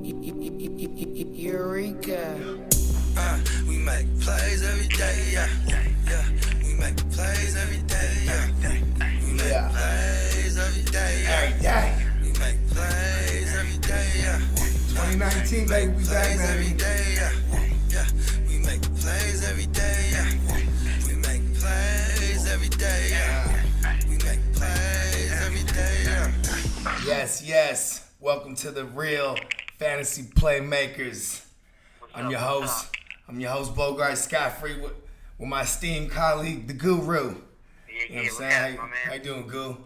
Eureka. We make plays every day, yeah. We make plays every day, yeah. We make plays every day, yeah. Every day. We make plays every day, yeah. 2019, baby, we back, Every baby. day, yeah. We make plays every day, yeah. We make plays every day, yeah. We make plays every day, yeah. Yes. Welcome to the Real Fantasy Playmakers. I'm your host, Bogart Scott-Free, with my esteemed colleague, the Guru. Yeah, You know what I'm saying? my man. How you doing, Goo?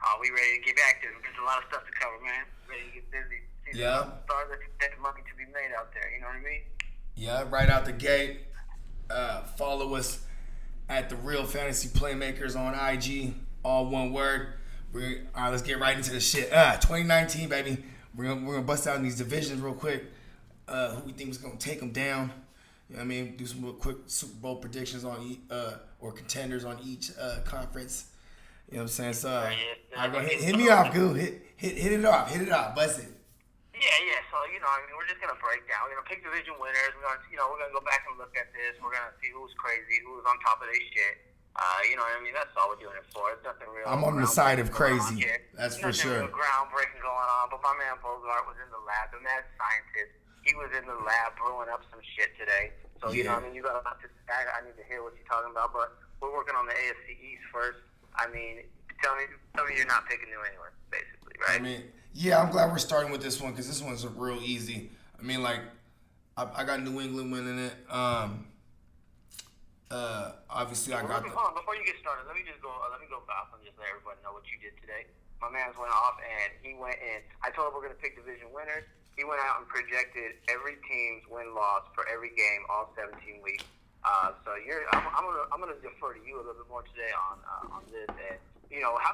Oh, we ready to get active. There's a lot of stuff to cover, man. Ready to get busy. See Yeah. some stars that money to be made out there. You know what I mean? Yeah, right out the gate. Follow us at the Real Fantasy Playmakers on IG, all one word. All right, let's get right into the shit. 2019, baby. We're gonna bust out in these divisions real quick. Who we think was gonna take them down? You know what I mean? Do some real quick Super Bowl predictions on or contenders on each conference. You know what I'm saying? So, I go hit me off, Goo. Hit it off. Bust it. Yeah. So, we're just going to break down. We're going to pick division winners. We're going to go back and look at this. We're going to see who's crazy, who's on top of their shit. You know what I mean? That's all we're doing it for. It's nothing real. I'm on the side of crazy. Here. That's for sure. Nothing real groundbreaking going on. But my man Bogart was in the lab, the mad scientist. He was in the lab brewing up some shit today. So, you know what I mean? You got to, I need to hear what you're talking about. But we're working on the AFC East first. I mean, tell me you're not picking New England, basically, right? I mean, yeah, I'm glad we're starting with this one because this one's real easy. I mean, like, I got New England winning it. Obviously, I got. Hold on, before you get started, let me go back and just let everybody know what you did today. My man's went off and he went in. I told him we're gonna pick division winners. He went out and projected every team's win-loss for every game, all 17 weeks. So I'm gonna defer to you a little bit more today on this. And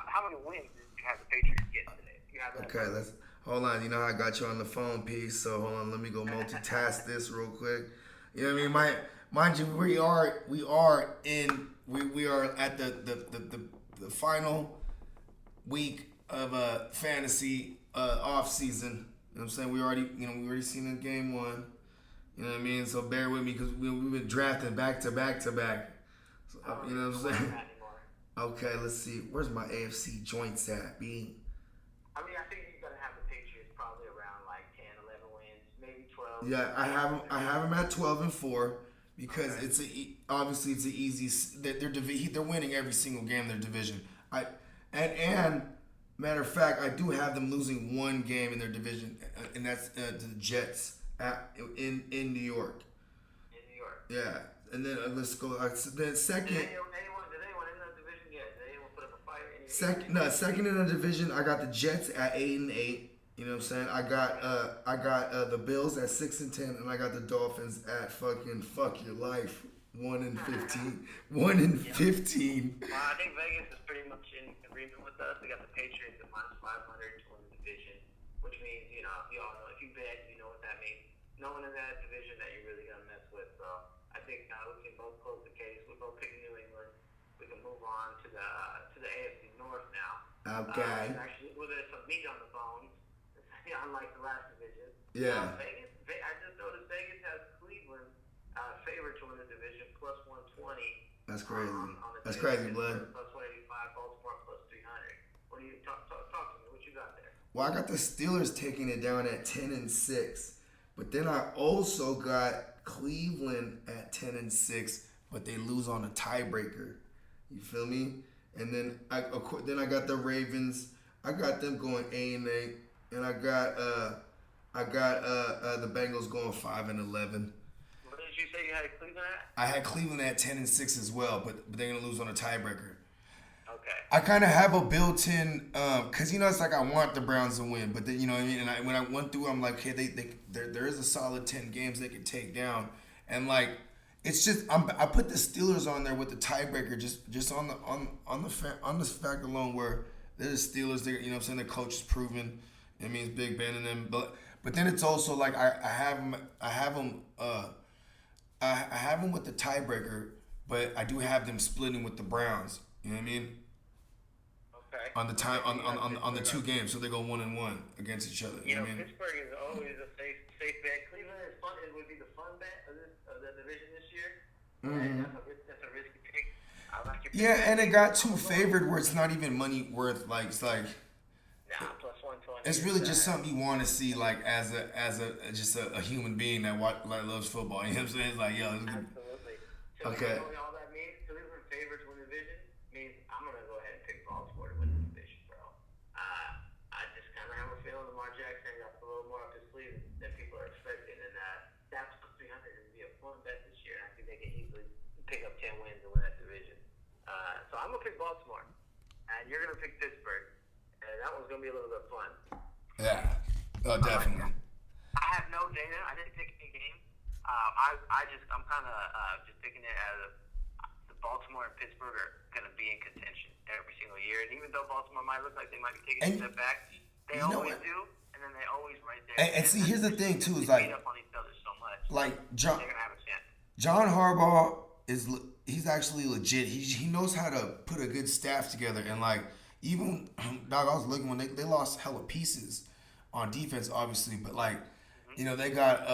how many wins did you have the Patriots get today? Okay, let's hold on. You know, I got you on the phone piece, so hold on. Let me go multitask this real quick. You know what I mean? Mind you, we are at the final week of a fantasy off season. You know what I'm saying? We already seen the game one. You know what I mean? So bear with me because we've been drafting back to back. So, you know what I'm saying? Okay, let's see. Where's my AFC joints at, B? I mean, I think you're gonna have the Patriots probably around like 10, 11 wins, maybe 12. Yeah, I have them at 12-4 because obviously it's an easy. They're winning every single game in their division. And matter of fact, I do have them losing one game in their division, and that's the Jets in New York. In New York. Yeah, and then let's go. Then second. Did anyone in the division yet? Did anyone put up a fight? Second in the division, I got the Jets at 8-8. You know what I'm saying? I got the Bills at 6-10, and I got the Dolphins at fucking fuck your life 1-15. 1-15. Well, I think Vegas is pretty much in agreement with us. We got the Patriots at -500 to win the division, which means you all know if you bet, you know what that means. No one in that division that you're really gonna mess with. So I think we can both close the case. We're both picking New England. We can move on to the AFC North now. Okay. Actually, there's some meat on the bones, unlike the last division. Yeah. Vegas. I just noticed Vegas has Cleveland favored to win the division plus 120. That's crazy. That's crazy, blood. Plus 185, Baltimore plus 300. What do you talk to me? What you got there? Well, I got the Steelers taking it down at 10-6, but then I also got Cleveland at 10-6, but they lose on a tiebreaker. You feel me? And then I got the Ravens. I got them going 8-8, and I got the Bengals going 5-11. What did you say you had Cleveland at? I had Cleveland at 10-6 as well, but they're gonna lose on a tiebreaker. Okay. I kind of have a built-in, cause it's like I want the Browns to win, but then you know what I mean. And when I went through, I'm like, hey, there is a solid 10 games they could take down, and like it's just I put the Steelers on there with the tiebreaker just on this fact alone where they're the Steelers. They, you know what I'm saying, their coach is proven. It means Big Ben and them, but then it's also like I have them with the tiebreaker, but I do have them splitting with the Browns. You know what I mean? Okay. On the 2 games, so they go 1-1 against each other. You know what I mean? Pittsburgh is always a safe safe bet. Cleveland is fun. It would be the fun bet of the division this year. Mm-hmm. That's a risky pick. I like your pick. Yeah, and it got too favored where it's not even money worth. Like it's like Nah, plus 120. it's really just something you want to see. Like as a just a human being that loves football. You know what I'm saying? It's like yo, it's good. Absolutely. Okay. So all that means, Cleveland favorites win the division, means I'm going to go ahead and pick Baltimore to win the division, bro. I just kind of have a feeling Lamar Jackson got a little more up his sleeve than people are expecting, and that's plus 300 is be a fun bet this year. I think they can easily pick up 10 wins and win that division. So I'm going to pick Baltimore, and you're going to pick Pittsburgh, and that one's going to be a little bit fun. Yeah. Oh, definitely. I have no data. I didn't pick any game. I'm kind of just picking it as the Baltimore and Pittsburgh are going to be in contention every single year. And even though Baltimore might look like they might be taking a step back, they always do, and then they always right there. And see, here's the thing too: is they like, beat up on each other so much, like they're going to have a chance. John Harbaugh he's actually legit. He knows how to put a good staff together, and like even dog, I was looking when they lost hella pieces on defense, obviously, but like you know they got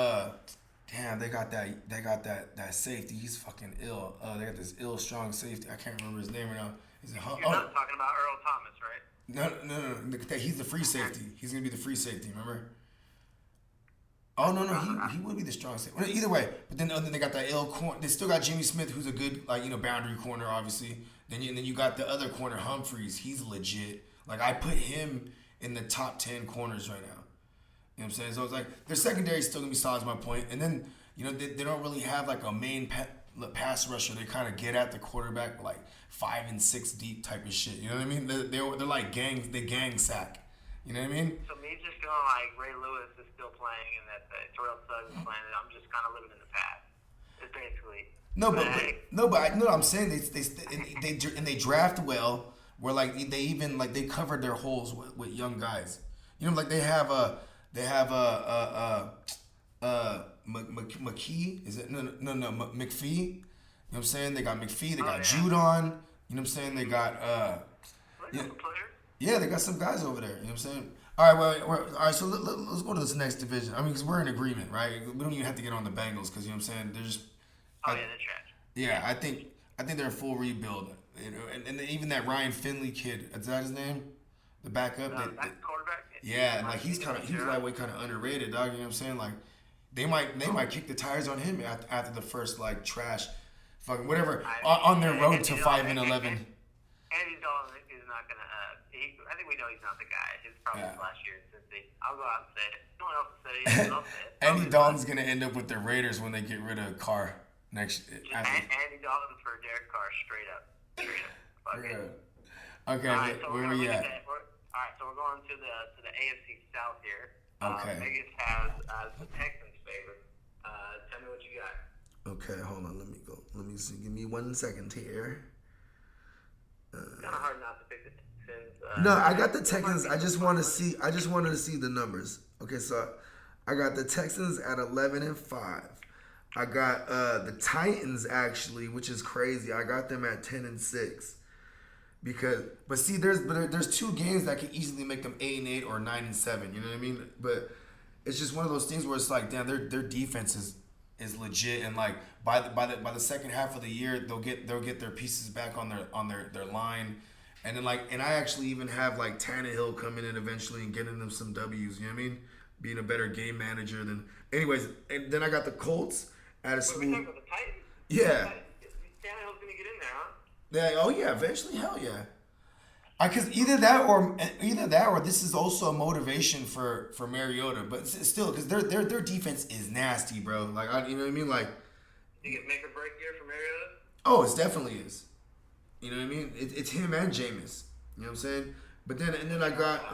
they got that safety. He's fucking ill. They got this strong safety. I can't remember his name right now. Is it You're not talking about Earl Thomas, right? No. He's the free safety. He's gonna be the free safety. Remember? Oh no, he would be the strong safety. Well, either way, but then they got that ill corner. They still got Jimmy Smith, who's a good boundary corner, obviously. Then you got the other corner, Humphreys. He's legit. Like I put him in the top 10 corners right now. You know what I'm saying? So it's like their secondary is still gonna be solid, is my point. And then they don't really have like a main pass rusher. They kind of get at the quarterback like 5 and 6 deep type of shit. You know what I mean? They're like gangs. They gang sack. You know what I mean? So me just going like Ray Lewis is still playing and that Terrell Suggs is playing, and I'm just kind of living in the past. It's basically. But I'm saying they draft well. Where like they covered their holes with young guys. You know, like they have McKee. Is it no McPhee? You know what I'm saying? They got McPhee. They got Judon. You know what I'm saying? They got yeah, they got some guys over there. You know what I'm saying? All right, all right. So let's go to this next division. I mean, because we're in agreement, right? We don't even have to get on the Bengals because you know what I'm saying. They're just. Oh yeah, they're trash. Yeah, I think they're a full rebuild. You know, and even that Ryan Finley kid, is that his name? The backup. That quarterback. Yeah, and like he's kind of underrated, dog. You know what I'm saying? Like they might kick the tires on him after the first like trash, fucking whatever on their road to 5-11. Andy Dalton is not gonna. I think we know he's not the guy. His problem last year. I'll go out and say it. No one else will say it. I'll say it. Andy Dalton's gonna end up with the Raiders when they get rid of Carr next. Andy Dalton for Derek Carr, straight up. Fuck it. Okay, Right, so where we at? All right, so we're going to the AFC South here. Okay. Vegas has the Texans favored. Tell me what you got. Okay, hold on. Let me go. Let me see. Give me 1 second here. Kind of hard not to pick the Texans. No, I got the Texans. I just wanted to see the numbers. Okay, so I got the Texans at 11-5. I got the Titans actually, which is crazy. I got them at 10-6. There's 2 games that could easily make them 8-8 or 9-7. You know what I mean? But it's just one of those things where it's like, damn, their defense is legit, and like by the second half of the year, they'll get their pieces back on their line, and then I actually even have like Tannehill coming in eventually and getting them some W's. You know what I mean? Being a better game manager than anyways. And then I got the Colts at a smooth. We're talking about the Titans. Yeah. Tannehill's gonna get in there, huh? Yeah. Oh yeah. Eventually, hell yeah. Because either that or this is also a motivation for Mariota, but still, because their defense is nasty, bro. Like you know what I mean? Like, you get make or break year for Mariota. Oh, it definitely is. You know what I mean? It's him and Jameis. You know what I'm saying? But then I got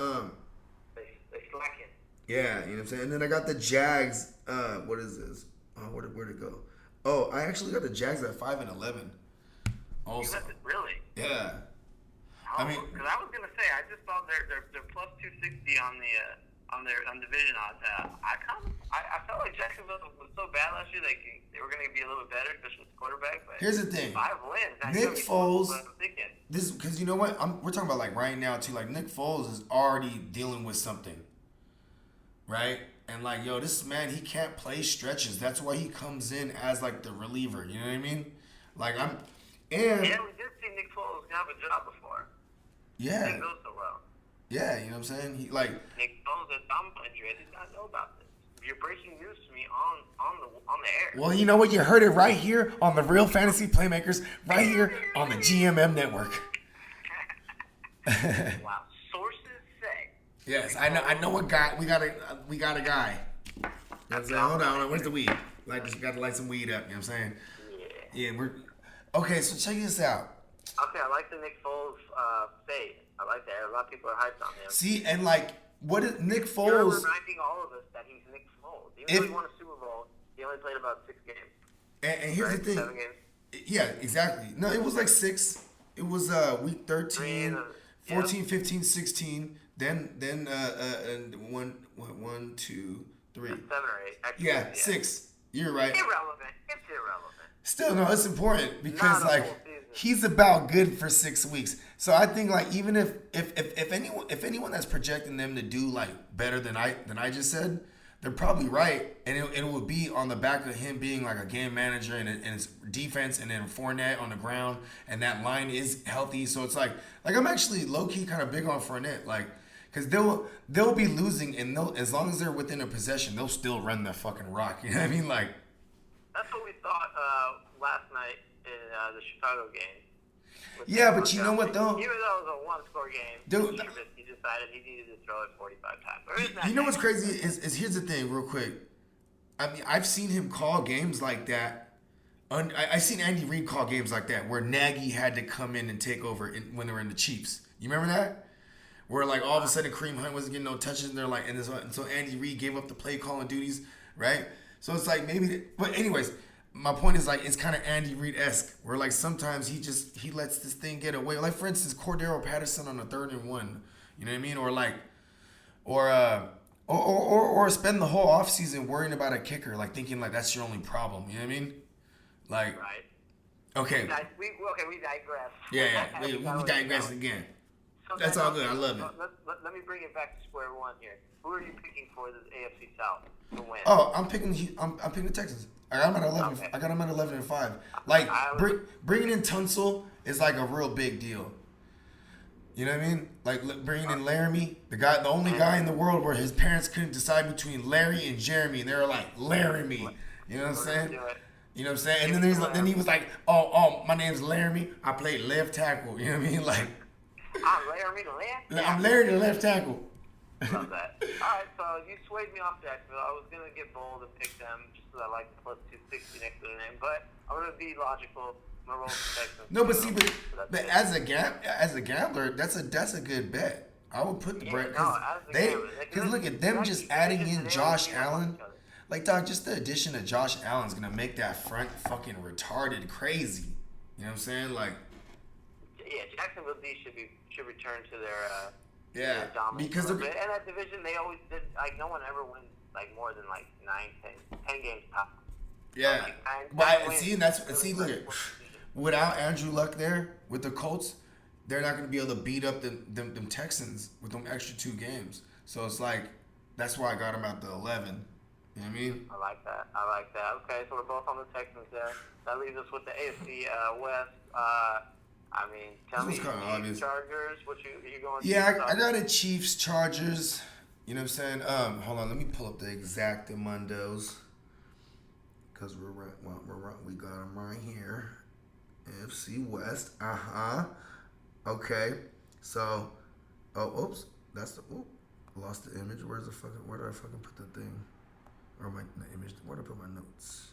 They slacking. Yeah, you know what I'm saying? And then I got the Jags. What is this? Oh, where'd it go? Oh, I actually got the Jags at 5-11. Also. Really? Yeah. I mean, because I was gonna say, I just saw they're plus 260 on division odds. I felt like Jacksonville was so bad last year they were gonna be a little bit better, especially with the quarterback. But here's the thing, 5 wins. Nick Foles. This because you know what we're talking about like right now too. Like Nick Foles is already dealing with something, right? And like, yo, this man, he can't play stretches. That's why he comes in as like the reliever. You know what I mean? Like and Yeah, we did see Nick Foles have a job before. yeah, Didn't go so well. yeah, you know what I'm saying? He like, Nick Foles had thumb injury. I did not know about this. You're breaking news to me on the air. well, you know what? You heard it right here on the Real Fantasy Playmakers, right here on the GMM Network. Wow, sources say. Yes, I know. I know what guy we got a guy. You know what I'm saying? Hold on, where's the weed? Like, just got to light some weed up. You know what I'm saying? Yeah. Yeah, we're okay. So check this out. Okay, I like the Nick Foles fade. I like that. A lot of people are hyped on him. See, and like, what is Nick You're Foles? reminding all of us that he's Nick Foles. Even though he won a Super Bowl, he only played about 6 games. And here's Right? the thing. 7 games. Yeah, exactly. No, it was like 6. It was week 13, 14, 15, 16. Then and 1, 2, 3. 7 or 8. Actually, Yeah, 6. You're right. Irrelevant. It's irrelevant. Still, no, it's important because Not a like whole season. he's about good for 6 weeks. So I think like even if anyone that's projecting them to do like better than I just said, they're probably right, and it would be on the back of him being like a game manager and his defense, and then Fournette on the ground, and that line is healthy. So it's like I'm actually low key kind of big on Fournette, like. Because they'll be losing, and as long as they're within a possession, they'll still run the fucking rock. You know what I mean? Like, That's what we thought last night in the Chicago game. yeah, but you know what though? Even though it was a one-score game, Dude, he decided he needed to throw it 45 times. Or isn't that you know what's nice? crazy is here's the thing, real quick. I mean, I've seen him call games like that. I've seen Andy Reid call games like that where Nagy had to come in and take over when they were in the Chiefs. You remember that? Where like all of a sudden Kareem Hunt wasn't getting no touches, and they're like, and so Andy Reid gave up the play calling duties, right? So it's like maybe, but anyways, my point is like it's kind of Andy Reid-esque, where like sometimes he lets this thing get away. Like for instance, Cordero Patterson on a 3rd and 1, you know what I mean? Or like, or spend the whole offseason worrying about a kicker, like thinking like that's your only problem. You know what I mean? Like, Right. okay, We digress. yeah, we digress again. So That's then, all good. I love it. Let me bring it back to square one here. Who are you picking for the AFC South to win? Oh, I'm picking the Texans. I got them at 11. Okay. I got them at 11 and 5. Like bringing in Tunsil is like a real big deal. You know what I mean? Like bringing in Laramie, the only guy in the world where his parents couldn't decide between Larry and Jeremy, and they were like Laramie. You know what I'm saying? Do it. You know what I'm saying? And then he was like, oh, my name's Laramie. I played left tackle. You know what I mean? Like, I'm Laramie the left. I'm Larry the left tackle. Love that. All right, so you swayed me off Jacksonville. I was gonna get bold and pick them just because I like the plus 260 next to the name, but I'm gonna be logical. I'm gonna roll the Texans. No, but see, So but that's it. as a gambler, that's a good bet. I would put the bread gambler, because look at them just adding in Josh Allen. Like, dog, just the addition of Josh Allen's gonna make that front fucking retarded crazy. You know what I'm saying? Like, Yeah, Jacksonville D should return to their yeah, dominance because a little bit. And that division, they always did. Like, no one ever wins like more than like 9, 10 games top. yeah. Like, But nine I wins see, really look like at one season. without Andrew Luck there with the Colts, they're not gonna be able to beat up them Texans with them extra 2 games. So it's like that's why I got them at the 11. You know what I mean? I like that. Okay, so we're both on the Texans there. That leaves us with the AFC West. I mean, tell This me, was kinda Chiefs, obvious. Chargers. What you going? Yeah, Chiefs, I got a Chiefs Chargers. You know what I'm saying? Hold on, let me pull up the exact mundos. Cause we got them right here. AFC West. Okay. So, oops, that's the lost the image. Where did I fucking put the thing? Or the image? Where did I put my notes?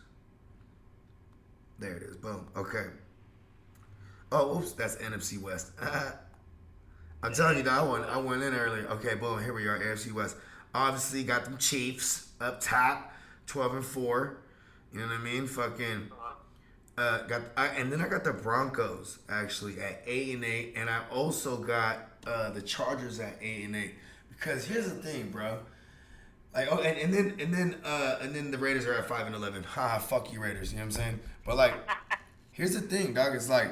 There it is. Boom. Okay. Oh, oops, that's NFC West. I'm telling you, that I went in earlier. Okay, boom, here we are, AFC West. Obviously, got them Chiefs up top, 12 and 4. You know what I mean? Fucking and then I got the Broncos actually at 8 and 8, and I also got the Chargers at 8 and 8. Because here's the thing, bro. Like, oh, and then the Raiders are at 5 and 11. Ha, fuck you, Raiders. You know what I'm saying? But like, here's the thing, dog. It's like,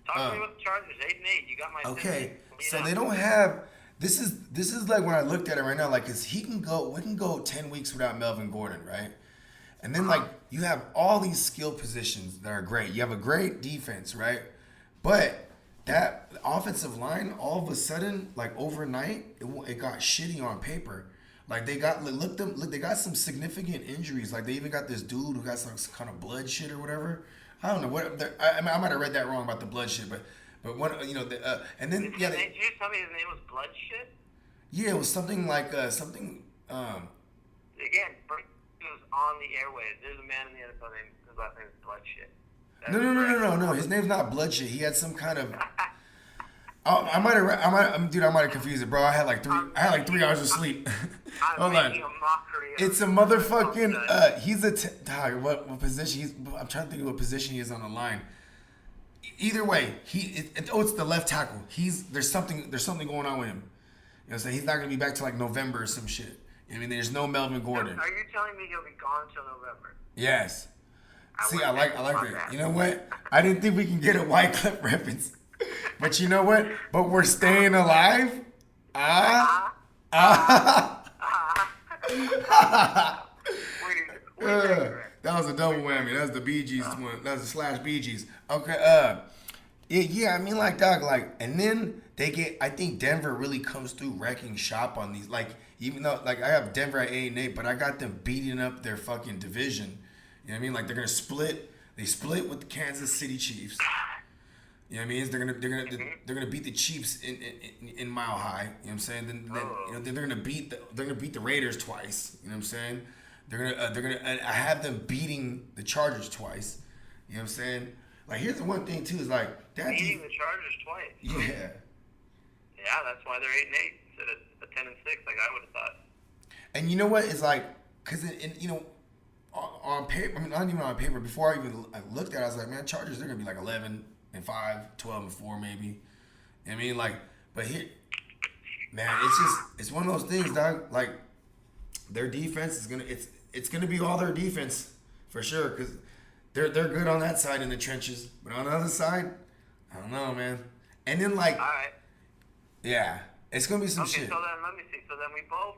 Talk to me about the Chargers, 8 and 8. You got my okay, opinion. so Yeah. they don't have this is like when I looked at it right now, like, cause we can go 10 weeks without Melvin Gordon, right? And then like you have all these skill positions that are great. You have a great defense, right? But that offensive line, all of a sudden, like overnight, it got shitty on paper. Like they got they got some significant injuries. Like they even got this dude who got some kind of blood shit or whatever. I don't know what. I might have read that wrong about the blood shit, but one, and then Did you tell me his name was Bloodshit? yeah, it was something like something. Again, breaking news on the airwaves. There's a man in the NFL named his last name is Bloodshit. No. His name's not Bloodshit. He had some kind of. Oh, I might have confused it, bro. I had like 3 hours of sleep. Hold on. It's a motherfucking. He's a dog. What position? I'm trying to think of what position he is on the line. Either way, it's the left tackle. There's something going on with him. You know what I'm saying? He's not gonna be back till like November or some shit. I mean, there's no Melvin Gordon. Are you telling me he'll be gone till November? Yes. See, I like that. You know what? I didn't think we can get a Wycliffe reference. But you know what? But we're staying alive. That was a double whammy. That's the Bee Gees one. That's the slash Bee Gees. Okay. Yeah. I mean, like, dog, like, and then I think Denver really comes through wrecking shop on these. Like, even though, like, I have Denver at 8-8, but I got them beating up their fucking division. You know what I mean? Like, they're gonna split. They split with the Kansas City Chiefs. You know what I mean? They're gonna beat the Chiefs in Mile High. You know what I'm saying? Then they're gonna beat the Raiders twice. You know what I'm saying? They're gonna. I have them beating the Chargers twice. You know what I'm saying? Like, here's the one thing too is like that beating the Chargers twice. Yeah. Yeah, that's why they're 8-8 instead of 10-6, like I would have thought. And you know what? It's like, cause on paper. I mean, not even on paper. Before I even looked at it, I was like, man, Chargers, they're gonna be like 11-5, 12-4 maybe. You know what I mean? Like, but here, man, it's one of those things, dog. Like, their defense is it's gonna be all their defense for sure, cause they're good on that side in the trenches, but on the other side, I don't know, man. And then like, all right, yeah, it's gonna be some shit. Okay, so then let me see. So then we both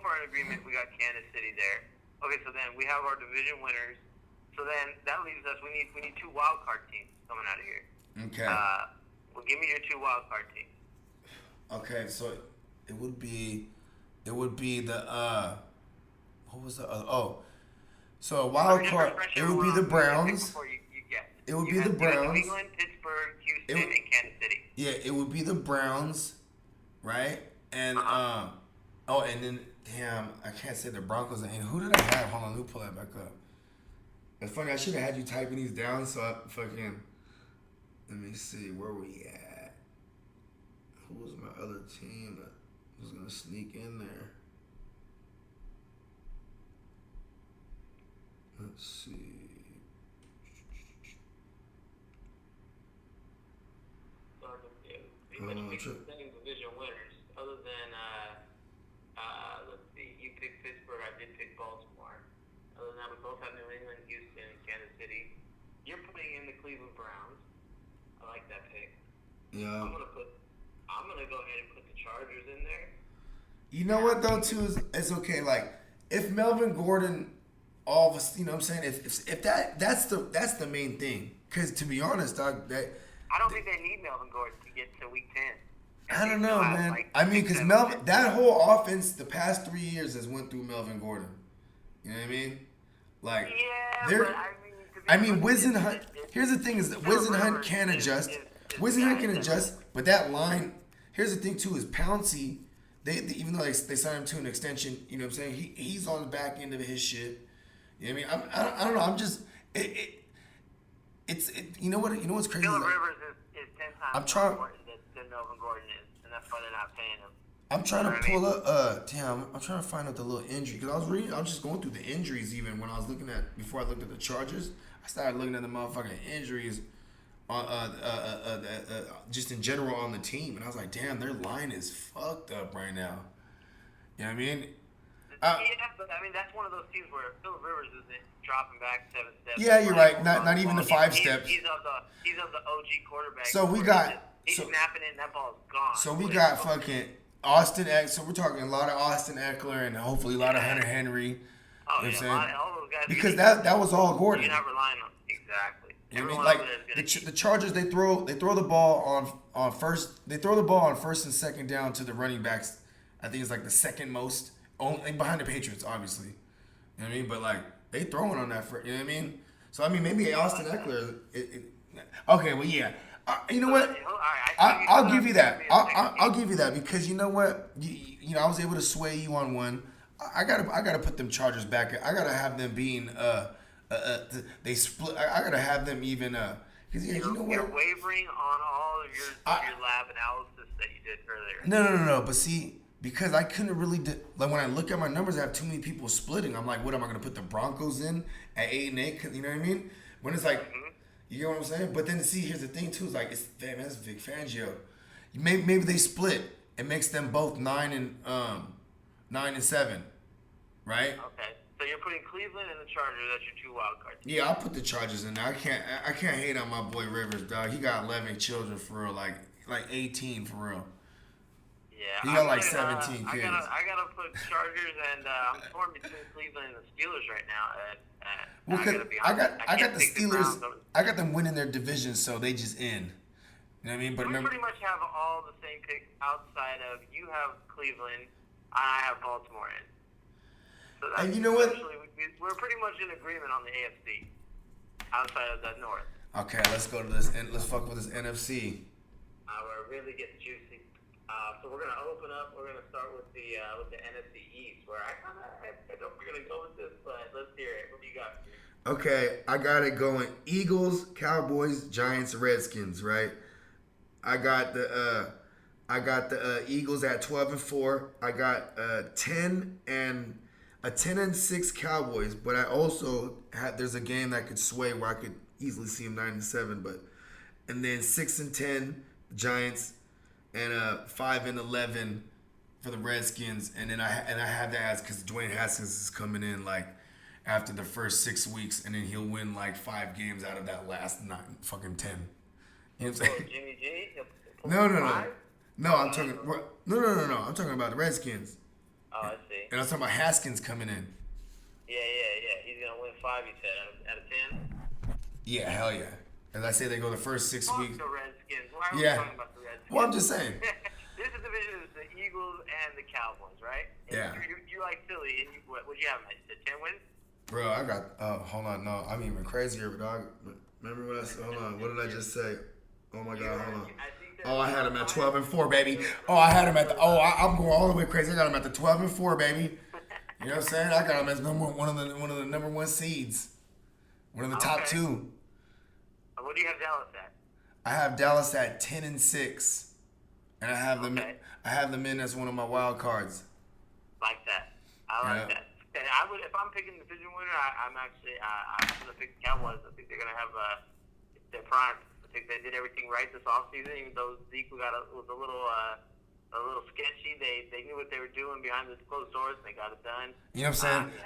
are in agreement. We got Kansas City there. Okay, so then we have our division winners. So then that leaves us. We need 2 wild card teams coming out of here. Okay. Well, give me your 2 wild card teams. Okay, so it would be the what was the so a wild card, it would be the Browns. It would be the Browns. New England, Pittsburgh, Houston, and Kansas City. Yeah, it would be the Browns, right? And and then damn, I can't say the Broncos. And who did I have? Hold on, let me pull that back up. It's funny, I should have had you typing these down so I fucking. Let me see, where we at? Who was my other team that was gonna sneak in there? Let's see. Division winners, other than let's see, you picked Pittsburgh, I did pick Baltimore. Other than that, we both have New England, Houston, and Kansas City. You're putting in the Cleveland Browns. I like that pick. Yeah. I'm gonna go ahead and put the Chargers in there. You know what though too is it's okay. Like, if Melvin Gordon, all of us, you know what I'm saying? If that's the main thing. Cause to be honest, dog, I don't think they need Melvin Gordon to get to week 10. I don't know, man. I mean, because Melvin, that whole offense, the past 3 years has went through Melvin Gordon. You know what I mean? Like, yeah, but Wisenhunt. Here's the thing: is that Wisenhunt can adjust. Wisenhunt can adjust, but that line. Here's the thing too: is Pouncey. They even though they signed him to an extension, you know what I'm saying? He's on the back end of his shit. You know what I mean? I don't know. I'm just it's you know what? You know what's crazy? Phillip Rivers is 10 times more important than Melvin Gordon is, and that's why they're not paying him. I'm trying to pull up. I'm trying to find out the little injury because I was just going through the injuries even when I was before I looked at the Chargers. I started looking at the motherfucking injuries on just in general on the team, and I was like, damn, their line is fucked up right now. You know what I mean? Yeah, but I mean that's one of those teams where Phillip Rivers isn't dropping back 7 steps. Yeah, you're right. Not even the 5 steps. He's of the OG quarterback. So we he's got snapping it and that ball's gone. So we got fucking So we're talking a lot of Austin Eckler and hopefully a lot of Hunter Henry. Oh, You know yeah, what I'm saying? all those guys. Because that was all Gordon. You're not relying on exactly. You know what I mean? Everyone Like over there is gonna the Chargers, they throw the ball on first. They throw the ball on first and second down to the running backs. I think it's like the second most, only behind the Patriots, obviously. You know what I mean? But like they throwing on that for, you know what I mean? So I mean, maybe Austin Eckler. Okay, well, yeah. You know what? I'll give you that. I'll give you that because you know what? You know, I was able to sway you on one. I gotta put them Chargers back. I gotta have them being they split. I gotta have them even because you know what? You're wavering on all of your lab analysis that you did earlier. No. But see, because I couldn't really like when I look at my numbers, I have too many people splitting. I'm like, what am I gonna put the Broncos in at 8-8? 'Cause you know what I mean? When it's like, you know what I'm saying? But then see, here's the thing too. It's like that's Vic Fangio. Maybe they split. It makes them both 9-7, right? Okay. So you're putting Cleveland and the Chargers as your 2 wild cards. Yeah, I'll put the Chargers in there. I can't hate on my boy Rivers, dog. He got 11 children for real, like 18 for real. Yeah. He got like 17 kids. I gotta put Chargers and I'm torn between Cleveland and the Steelers right now. Well, I got the Steelers. I got them winning their division, so they just in. You know what I mean? But we remember, pretty much have all the same picks outside of you have Cleveland and I have Baltimore in. So and you know what? We're pretty much in agreement on the AFC outside of the North. Okay, let's go to this and let's fuck with this NFC. Where it really gets juicy. So we're gonna open up. We're gonna start with the NFC East, where I don't know if we're gonna go with this, but let's hear it. What do you got? Okay, I got it going. Eagles, Cowboys, Giants, Redskins. Right. I got the Eagles at 12-4. I got 10-6 Cowboys, but I also there's a game that could sway where I could easily see them 9-7, and then 6-10 Giants and 5-11 for the Redskins, and then I have that as because Dwayne Haskins is coming in like after the first 6 weeks, and then he'll win like 5 games out of that last 10. You know what I'm saying? Jimmy G? No. No, I'm talking. No. I'm talking about the Redskins. Oh, I see. And I'm talking about Haskins coming in. Yeah. He's gonna win 5. You said out of 10. Yeah, hell yeah. As I say, they go the first 6 Fuck weeks. the Redskins. Why are we Yeah. talking about the Redskins? Well, I'm just saying. This division is the Eagles and the Cowboys, right? And Yeah. You like Philly, and what'd you have? 10 wins? Bro, I got. Hold on, no, I'm even crazier, dog. Remember what I said? Hold on, what did I just say? Oh my God, hold on. I had him at 12-4, baby. I'm going all the way crazy. I got him at the 12-4, baby. You know what I'm saying? I got him as one of the number 1 seeds, one of the top 2. What do you have Dallas at? I have Dallas at 10-6, and I have them. Okay. I have them in as one of my wild cards. Like that. I like that. And I would, if I'm picking the division winner, I'm gonna pick the Cowboys. I think they're gonna have their prime. I think they did everything right this offseason, even though Zeke was a little sketchy. They knew what they were doing behind the closed doors, and they got it done. You know what I'm saying?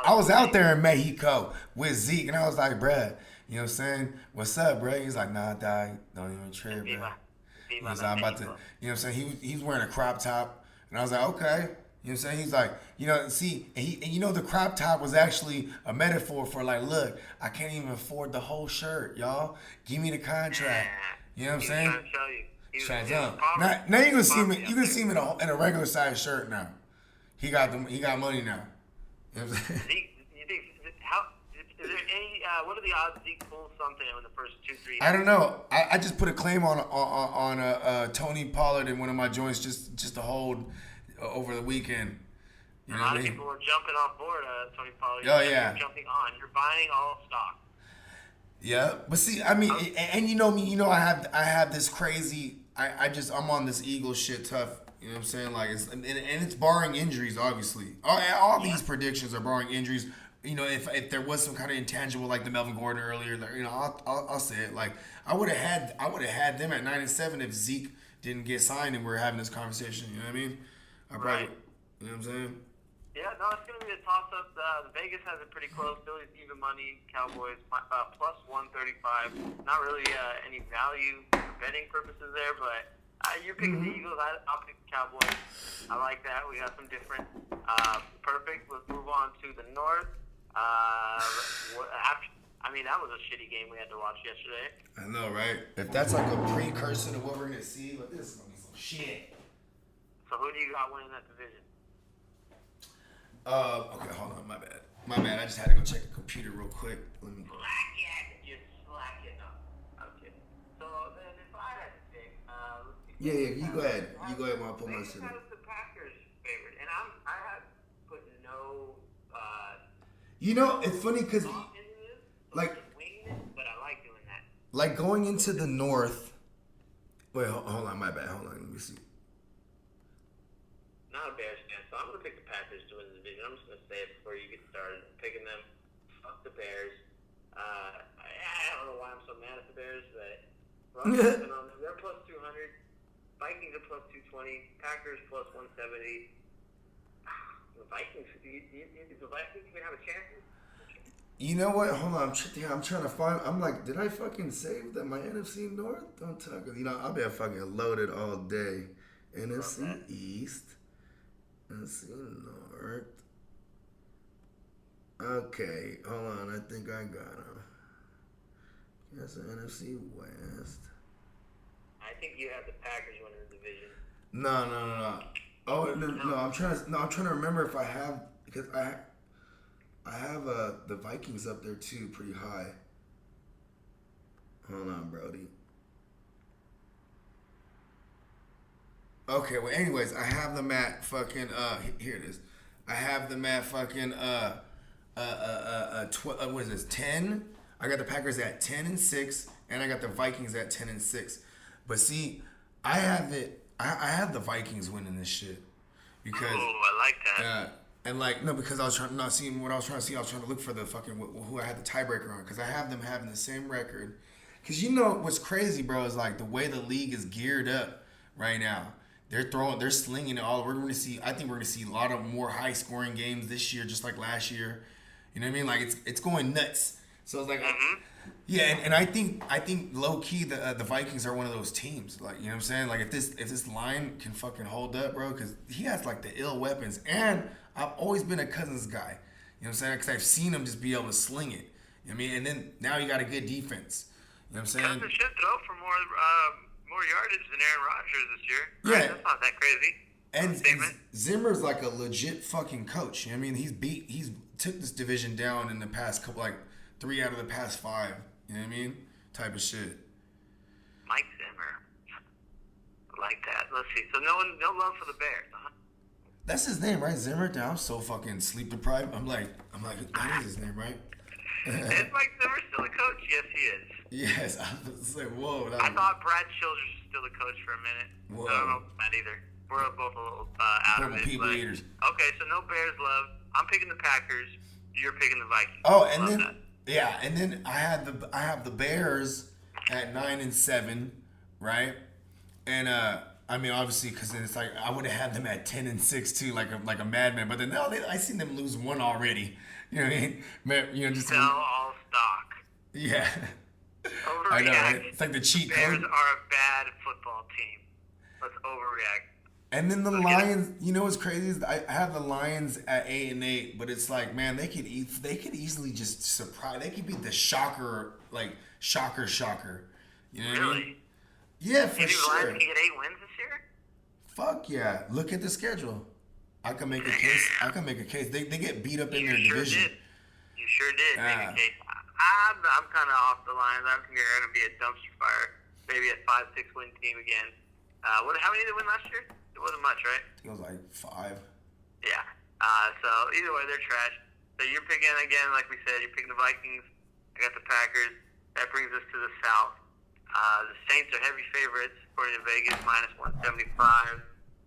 I was out there in Mexico with Zeke, and I was like, bruh, you know what I'm saying? What's up, bruh? He's like, nah, dog, don't even trip, bruh. He was about to, you know what I'm saying? He was wearing a crop top, and I was like, okay. You know what I'm saying? He's like, you know, see, and you know, the crop top was actually a metaphor for like, look, I can't even afford the whole shirt, y'all. Give me the contract. You know what I'm saying? Trying to show you. Now you can see me. You can see him in a regular size shirt now. He got money now. You know what I'm saying? Zeke, you think is there any? What are the odds Zeke pulls something in the first 2-3? I don't know. I just put a claim on Tony Pollard in one of my joints just to hold over the weekend. You know a lot what I of mean? people are jumping on board, Tony Pollard. Oh, yeah. You're jumping on. You're buying all stock. Yeah, but see, I mean, and you know me, you know I have this crazy. I'm on this Eagles shit tough. You know what I'm saying? Like it's barring injuries, obviously. All these predictions are barring injuries. You know, if there was some kind of intangible like the Melvin Gordon earlier, you know, I'll say it. Like I would have had them at 9-7 if Zeke didn't get signed and we were having this conversation. You know what I mean? Right. You know what I'm saying? Yeah, no, it's going to be a toss-up. Vegas has it pretty close. Philly's even money. Cowboys plus 135. Not really any value for betting purposes there, but You're picking the Eagles. I'll pick the Cowboys. I like that. We got some different. Perfect. Let's move on to the North. That was a shitty game we had to watch yesterday. I know, right? If that's like a precursor to what we're gonna see, but this is gonna be some shit. So who do you got winning that division? Okay, hold on, my bad. I just had to go check the computer real quick. Let me. You're slacking up. Okay. So then if I had to pick, let's see. Yeah, you go ahead. You go ahead while I pull my shit That up. was the Packers' favorite, and I had put no You know, it's funny because, thought into this, so like- I'm just winging it, but I like doing that. like, going into the North. Wait, hold on, my bad. Hold on, let me see. Not a Bears fan, so I'm gonna pick the Packers to win the division. I'm just gonna say it before you get started. I'm picking them. Fuck the Bears. I don't know why I'm so mad at the Bears, but they're plus 200. Vikings are plus 220. Packers plus 170. The Vikings, the Vikings even have a chance. You know what? Hold on. I'm trying to find. I'm like, did I fucking save that my NFC North? Don't talk. You know, I've been fucking loaded all day. NFC East. NFC North. Okay, hold on. I think I got him. That's the NFC West. I think you have the Packers winning the division. No. Oh no! I'm trying to remember if I have, because I have the Vikings up there too, pretty high. Hold on, Brody. Okay, well, anyways, I have them at fucking here it is. I have them at fucking what is this, 10? I got the Packers at 10-6, and I got the Vikings at 10-6. But see, I have the Vikings winning this shit because I like that. and like no, because I was trying not seeing what I was trying to see. I was trying to look for the fucking who I had the tiebreaker on, because I have them having the same record. Because you know what's crazy, bro, is like the way the league is geared up right now. They're slinging it all. I think we're gonna see a lot of more high scoring games this year, just like last year. You know what I mean? Like it's going nuts. So it's like, yeah, and I think low key the Vikings are one of those teams. Like, you know what I'm saying? Like if this line can fucking hold up, bro, because he has like the ill weapons, and I've always been a Cousins guy. You know what I'm saying? Because I've seen him just be able to sling it. You know what I mean? And then now you got a good defense. You know what I'm saying? Cousins should throw for more yardage than Aaron Rodgers this year. Yeah. Right? That's not that crazy. And Zimmer's like a legit fucking coach. You know what I mean? He's took this division down in the past couple, like 3 out of the past 5. You know what I mean? Type of shit. Mike Zimmer. Like that. Let's see. So no love for the Bears, huh? That's his name, right? Zimmer? Damn, I'm so fucking sleep deprived. I'm like, that is his name, right? Is Mike Zimmer still a coach? Yes, he is. Yes, I was like, whoa. I thought Brad Childress was still the coach for a minute. Whoa. I don't know about that either. We're both a little out of it. people but- eaters. Okay, so no Bears love. I'm picking the Packers. You're picking the Vikings. Oh, and Love then that. yeah, and then I have the Bears at 9-7, right? And I mean, obviously, because it's like I would have had them at 10-6 too, like a madman. But then now I seen them lose one already. You know what I mean? You know, just Sell all stock. yeah. Overreact. I know, right? It's like the cheat Bears code. are a bad football team. Let's overreact. And then the Lions, you know what's crazy is I have the Lions at 8-8, but it's like, man, they could easily just surprise. They could be the shocker. You know what I mean? Really? Yeah, You for think the sure. Lions can get 8 wins this year? Fuck yeah! Look at the schedule. I can make a case. They get beat up in their division. You sure did. Make a case. I'm kind of off the Lions. I think they're going to be a dumpster fire. Maybe a 5-6 win team again. How many did they win last year? It wasn't much, right? It was like 5. Yeah. So either way, they're trash. So you're picking again, like we said. You're picking the Vikings. I got the Packers. That brings us to the South. The Saints are heavy favorites according to Vegas, minus 175.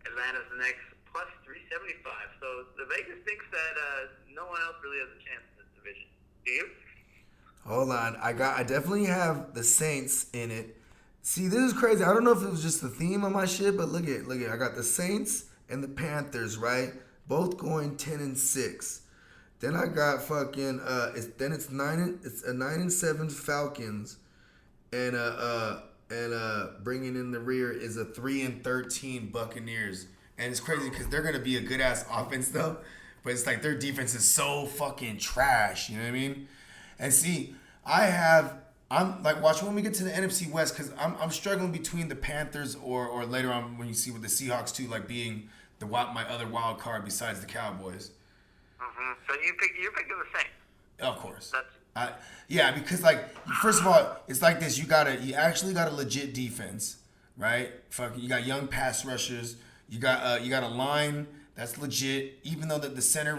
Atlanta's the next, plus 375. So the Vegas thinks that no one else really has a chance in this division. Do you? Hold on, I definitely have the Saints in it. See, this is crazy. I don't know if it was just the theme of my shit, but look at. I got the Saints and the Panthers, right? Both going 10-6. Then I got fucking it's a 9-7 Falcons and and bringing in the rear is a 3-13 Buccaneers. And it's crazy because they're gonna be a good ass offense though, but it's like their defense is so fucking trash. You know what I mean? And see, I'm like, watch when we get to the NFC West, because I'm struggling between the Panthers or later on when you see with the Seahawks too, like being my other wild card besides the Cowboys. Mm-hmm. So you're picking the Saints. Of course. That's Yeah, because like first of all, it's like this. You actually got a legit defense, right? Fucking, you got young pass rushers. You got a line that's legit. Even though the center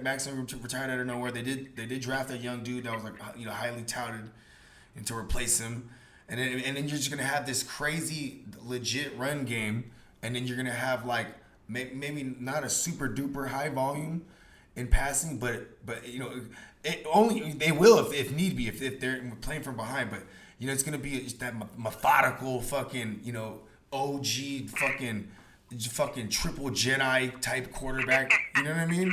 Maxim retired out of nowhere, they did draft a young dude that was like highly touted, and to replace him, and then you're just gonna have this crazy legit run game, and then you're gonna have like maybe not a super duper high volume in passing, but it only they will if need be if they're playing from behind, but it's gonna be just that methodical fucking OG fucking triple Jedi type quarterback. You know what I mean?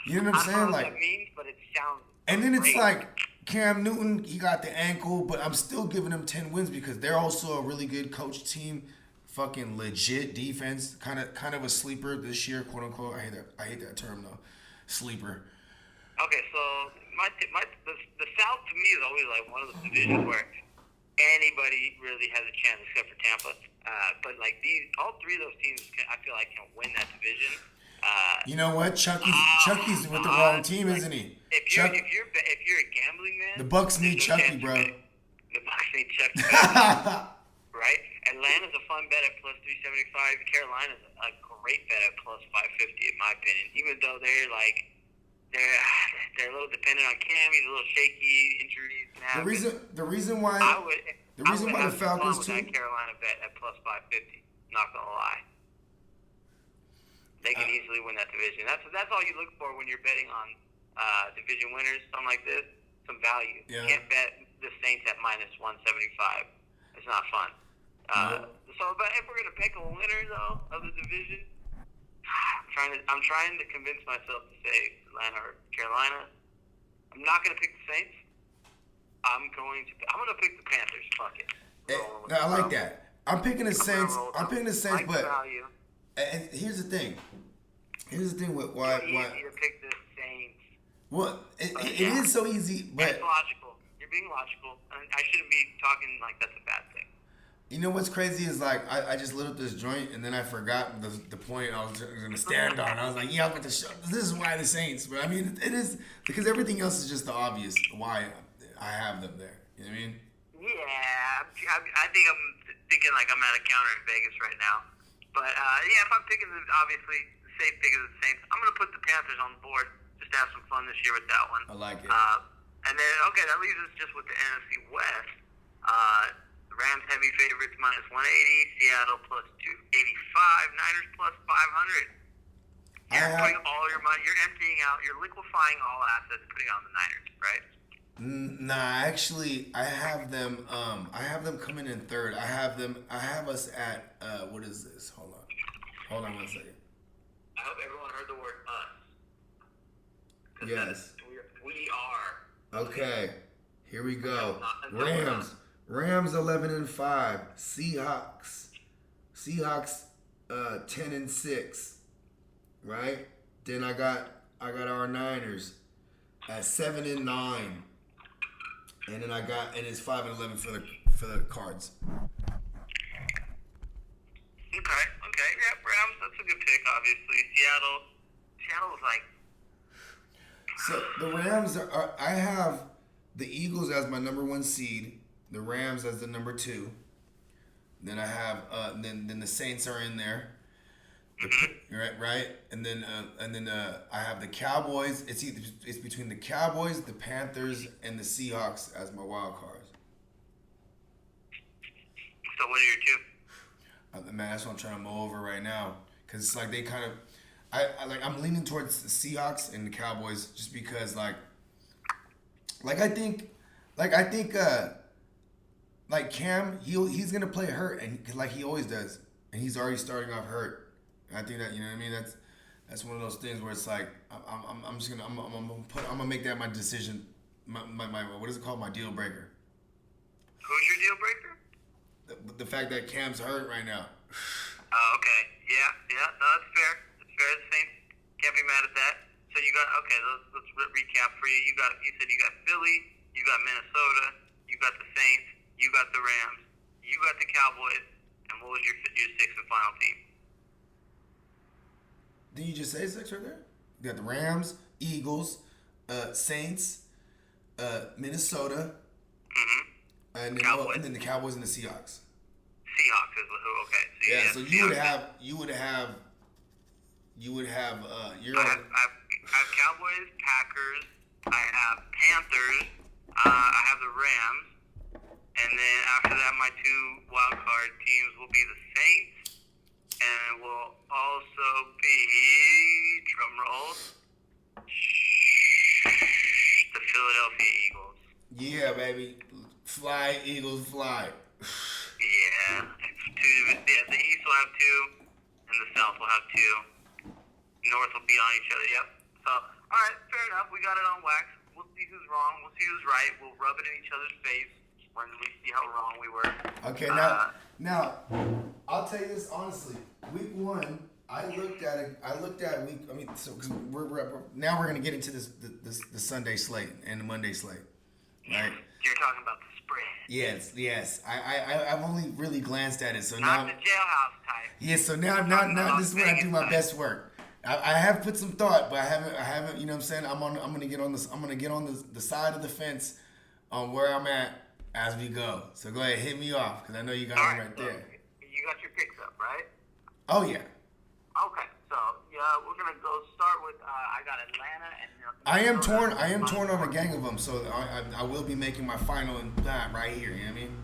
You know what I'm saying? I don't know Like, what that means, but it sounds. and then it's great. like Cam Newton, he got the ankle, but I'm still giving him 10 wins because they're also a really good coach team. Fucking legit defense, kind of a sleeper this year, quote unquote. I hate that term though, sleeper. Okay, so the South to me is always like one of those divisions where anybody really has a chance except for Tampa. But like all three of those teams, I feel like can win that division. You know what? Chucky's with the wrong team, isn't he? If you're a gambling man, the Bucks need there's no Chucky, chance bro. The Bucks need Chucky, right? Atlanta's a fun bet at plus 375. Carolina's a great bet at plus 550, in my opinion. Even though they're a little dependent on Cam, he's a little shaky, injuries. The reason why the Falcons too. That Carolina bet at plus 550. Not gonna lie. They can easily win that division. That's all you look for when you're betting on division winners, something like this. Some value. Yeah. You can't bet the Saints at minus 175. It's not fun. No. But if we're gonna pick a winner though of the division, I'm trying to convince myself to say Atlanta or Carolina. I'm not gonna pick the Saints. I'm gonna pick the Panthers. Fuck it. I like that. I'm picking the Saints. Like But value. and here's the thing. With why. It's easy to pick the Saints. Well, it is so easy, but it's logical. You're being logical, and I shouldn't be talking like that's a bad thing. you know what's crazy is like I just lit up this joint and then I forgot the point I was gonna stand on. I was like, yeah, I'm going to show. This is why the Saints, but I mean it is because everything else is just the obvious why I have them there. You know what I mean? Yeah, I think I'm thinking like I'm at a counter in Vegas right now. But if I'm picking obviously the safe pick is the Saints, I'm gonna put the Panthers on the board just to have some fun this year with that one. I like it. And then that leaves us just with the NFC West. The Rams heavy favorites minus 180, Seattle plus 285, Niners plus 500. You're putting all your money. You're emptying out. You're liquefying all assets, putting on the Niners, right? Nah, actually, I have them. I have them coming in third. I have us at. What is this? Hold on 1 second. I hope everyone heard the word us. Yes. We are. Okay. Here we go. Rams 11-5. Seahawks 10-6. Right? Then I got our Niners at 7-9. And then and it's 5-11 for the Cards. Okay. Yeah, Rams, that's a good pick, obviously. Seattle's like. So the Rams I have the Eagles as my number 1 seed, the Rams as the number 2. Then I have then the Saints are in there. Right, and then I have the Cowboys. It's between the Cowboys, the Panthers, and the Seahawks as my wild cards. So what are your 2? Man, that's what I'm trying to mull over right now because it's like they kind of, I'm leaning towards the Seahawks and the Cowboys just because like I think Cam he's gonna play hurt and like he always does and he's already starting off hurt. I think that, you know what I mean. That's one of those things where it's like I'm gonna make that my decision. My what is it called? My deal breaker. Who's your deal breaker? the fact that Cam's hurt right now. Oh, okay. Yeah. No, that's fair. That's fair. The Saints can't be mad at that. So you got let's recap for you. You said you got Philly, you got Minnesota, you got the Saints, you got the Rams, you got the Cowboys, and what was your sixth and final team? Did you just say 6 right there? You got the Rams, Eagles, Saints, Minnesota, and then the Cowboys and the Seahawks. Seahawks is okay. So Yeah, so you would have I have Cowboys, Packers, I have Panthers, I have the Rams, and then after that my two wild card teams will be the Saints, and will also be drum roll, the Philadelphia Eagles. Yeah, baby. Fly, Eagles, fly. Yeah. The East will have two, and the South will have two. North will be on each other. Yep. So, all right, fair enough. We got it on wax. We'll see who's wrong. We'll see who's right. We'll rub it in each other's face when we see how wrong we were. Okay, now, I'll tell you this honestly. Week 1, I looked at week. I mean, so cause now we're gonna get into the Sunday slate and the Monday slate, right? You're talking about the spread. Yes. I've only really glanced at it, so Not now. the jailhouse type. Yeah, so now this is where I do my best work. I have put some thought, but I haven't. You know what I'm saying? I'm gonna get on this. I'm gonna get on the side of the fence on where I'm at as we go. So go ahead, hit me off, because I know you got it right there. You got your picks up, right? Oh yeah. Okay, so we're gonna go start with. I got Atlanta and. I am torn on a gang of them, so I will be making my final right here. You know what I mean?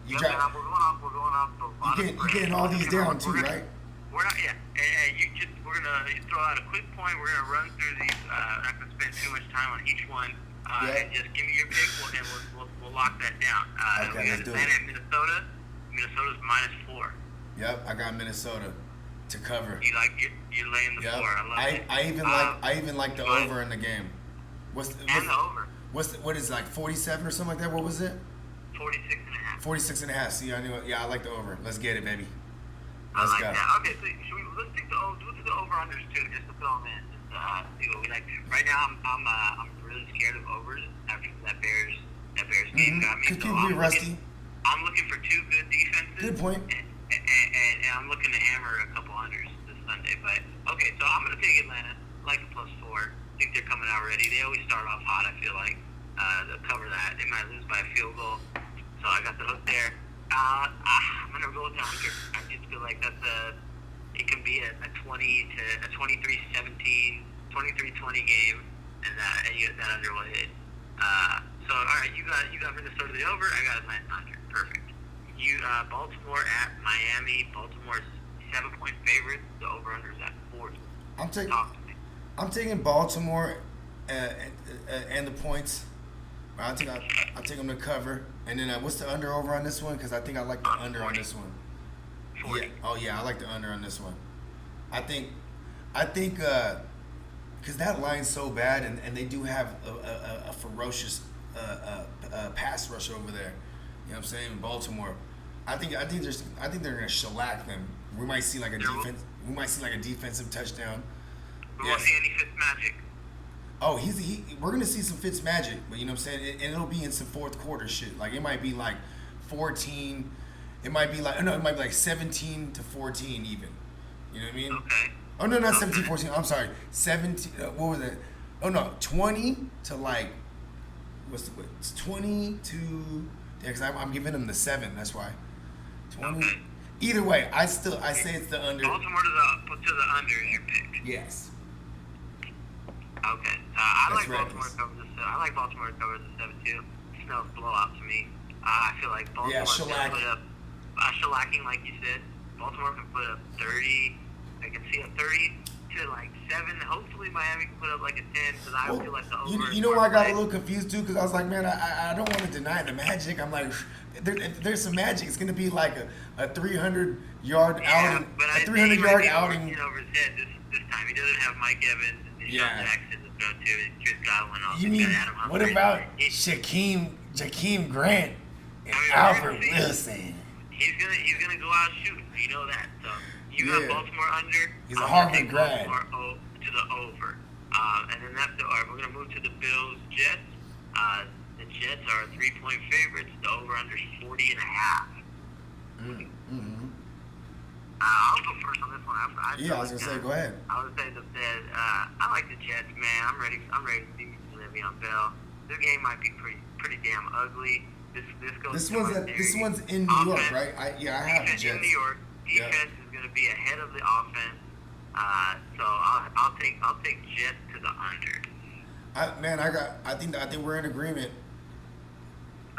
We're going off. You getting all these down too, right? We're not yet. We're gonna throw out a quick point. We're gonna run through these. I'm not gonna spend too much time on each one. And just give me your pick, and we'll lock that down. Okay, we let's got do Atlanta it. and Minnesota. Minnesota's -4. Yep, I got Minnesota to cover. You're laying the floor. I love it. I even like the over in the game. The over. What is it, like 47 or something like that? What was it? 46.5. 46 and a half. See, I knew it. Yeah, I like the over. Let's get it, baby. I Let's like go. that. Okay, so let's take the over-unders too, just to fill them in. See what we like. Right now, I'm really scared of overs after that Bears game got me. Because people be rusty. I'm looking for two good defenses. Good point. And I'm looking to hammer a couple unders this Sunday. But okay, so I'm gonna take Atlanta, like a +4. I think they're coming out ready. They always start off hot. I feel like they'll cover that. They might lose by a field goal, so I got the hook there. I'm gonna go with the under. I just feel like it can be a 23-17, 23-20 game, and that under will hit. So all right, you got Minnesota the over. I got Atlanta under. Perfect. Baltimore at Miami. Baltimore's 7-point favorite. The over under is at 40. I'm taking Baltimore and the points. I'll take them to cover. And then what's the under over on this one? Because I think I like the under 40. On this one. 40. Yeah. Oh yeah, I like the under on this one. I think because that line's so bad, and they do have a ferocious pass rush over there. You know what I'm saying? In Baltimore, I think they're gonna shellac them. We might see like a defensive touchdown. We won't see any Fitzmagic. Oh, we're gonna see some Fitz magic, but you know what I'm saying, and it'll be in some fourth quarter shit. Like it might be like 14. It might be like 17-14 even. You know what I mean? Okay. Oh no, not 17-14. I'm sorry, 17. What was it? Oh no, 20 to like it's 20 to because I'm giving them the 7. That's why 20. Okay. Either way, I say it's the under. Baltimore to the under is your pick. Yes. Okay. I like reckless. Baltimore to cover the 7. I like Baltimore to cover the 7 too. It smells blowout to me. I feel like Baltimore can put up shellacking, like you said. Baltimore can put up 30. I can see a 30 to like 7. Hopefully Miami can put up like a 10 because I feel like the over. You know where I got a little confused too, because I was like, man, I don't want to deny the magic. I'm like, there's some magic. It's gonna be like a 300-yard outing. But a 300-yard outing. Over his head this time. He doesn't have Mike Evans and Deshaun Jackson to throw to. And Chris Godwin. You mean what about Jakeem Grant and Albert Wilson? He he's gonna go out shooting. You know that. So you got Yeah. Baltimore under. He's a I'm gonna Harvard take grad. Baltimore to the over. And then that's all right. We're gonna move to the Bills Jets. The Jets are 3-point favorites. The over under is 40.5. I'll go first on this one. Yeah, I was gonna say, go ahead. I would say that I like the Jets, man. I'm ready to see Le'Veon Bell. This game might be pretty damn ugly. This one's in New York, right? I have the Defense Jets. in New York. Defense is going to be ahead of the offense. So I'll take Jets to the under. I think we're in agreement.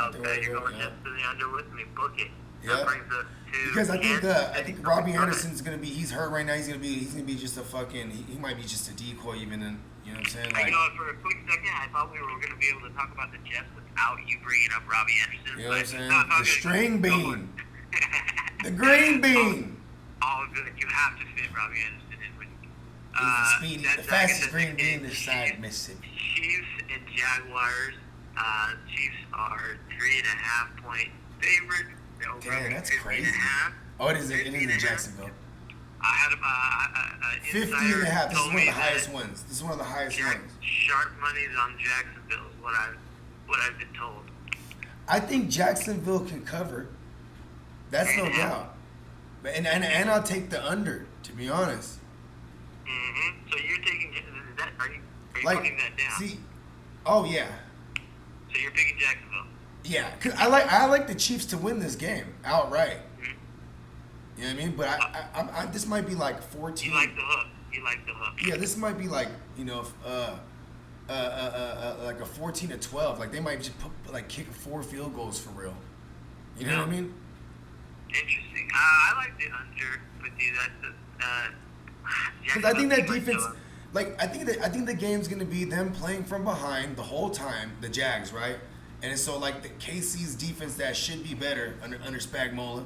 Okay, you're going Jets to the under with me. Book it. Yeah. That brings us to Because I Kansas think City. Robbie Go ahead. Anderson's gonna be. He's hurt right now. He's gonna be just a fucking. He might be just a decoy even. In, you know what I'm saying? You Like, know, for a quick second, I thought we were going to be able to talk about the Jets without you bringing up Robbie Anderson. you know what I'm but saying? no, it's all The good. string Go bean, on. the green bean. All good. You have to fit Robbie Anderson in with you. He's the speedy, That's the fastest like green bean the this side of Mississippi. Chiefs and Jaguars. Chiefs are 3.5-point favorites. They're over Damn, that's 50 crazy. and a half. Oh, it is in 50 and a half. Jacksonville. I had a 50 insider and a half. This is told one of me the highest that ones. This is one of the highest ones. Sharp money's on Jacksonville is what I've been told. I think Jacksonville can cover. That's no doubt. But and I'll take the under, to be honest. So you're taking that? Are you Like, putting that down? see, oh yeah, So you're picking Jacksonville. yeah. 'Cause I like the Chiefs to win this game outright. Mhm. You know what I mean? But I this might be like 14. You like the hook. You like the hook. Yeah, this might be like, you know, like a 14-12. Like they might just kick 4 field goals for real. You know what I mean? Interesting. I like the under with you. That's Because I think that Jacksonville defense, might like I think the game's gonna be them playing from behind the whole time, the Jags, right? And it's so like the KC's defense that should be better under Spagnuolo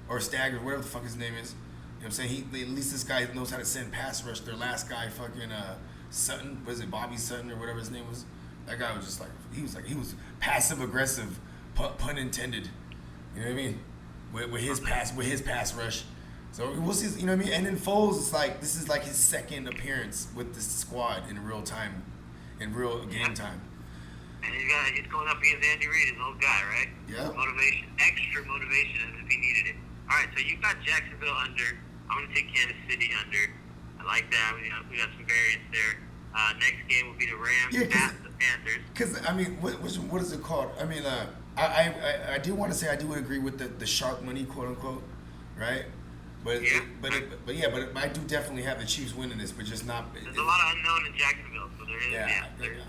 or Stagger, whatever the fuck his name is. You know what I'm saying? At least this guy knows how to send pass rush. Their last guy, fucking Sutton, was it Bobby Sutton or whatever his name was? That guy was just he was passive aggressive, pun intended. You know what I mean? With his pass rush. So we'll see. You know what I mean? And then Foles is like, this is like his second appearance with this squad in real time, in real game time. And he's going up against Andy Reid, his old guy, right? Yeah. Motivation, extra motivation as if he needed it. All right, so you've got Jacksonville under. I'm going to take Kansas City under. I like that. We got some variance there. Next game will be the Rams at the Panthers. Because I mean, what is it called? I mean, I do want to say I do agree with the sharp money, quote unquote, right? But I do definitely have the Chiefs winning this, but just not. There's a lot of unknown in Jacksonville, so there is.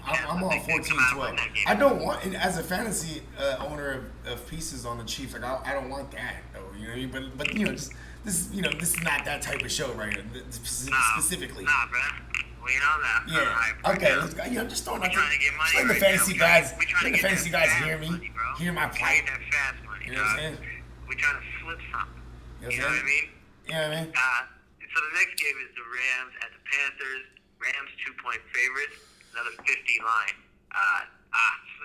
I'm on 14-12. I don't want, and as a fantasy owner of pieces on the Chiefs, like I don't want that though. You know what I mean? But you know, just this is not that type of show right here, specifically. Nah, bro. We know that. Yeah. Okay. Let's go. I'm just throwing out. Trying to get money. Letting the right fantasy now. guys, We trying to letting the get fantasy that guys fast hear me, money, bro. hear my We plight. get that fast money, You know what I'm saying? We trying to flip something. You know what I mean? You know what I mean? So the next game is the Rams at the Panthers. Rams 2-point favorites. Another 50 line.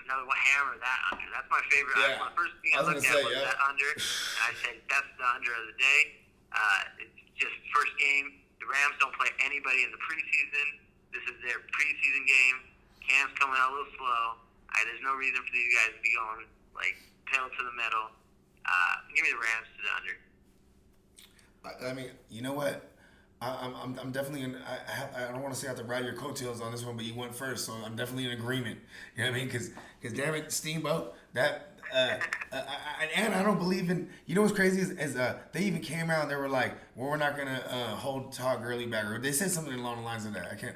Another one, hammer that under. That's my favorite. Yeah. The first thing I I was looked gonna at say, was yeah. that under. And I said that's the under of the day. It's just first game. The Rams don't play anybody in the preseason. This is their preseason game. Cam's coming out a little slow. There's no reason for these guys to be going like pedal to the metal. Give me the Rams to the under. I mean, you know what? I'm definitely in. I don't want to say I have to ride your coattails on this one, but you went first, so I'm definitely in agreement. You know what I mean? Because damn it, Steamboat, that and I don't believe in. You know what's crazy is they even came out and they were like, well, we're not gonna hold Todd Gurley back, or they said something along the lines of that. I can't.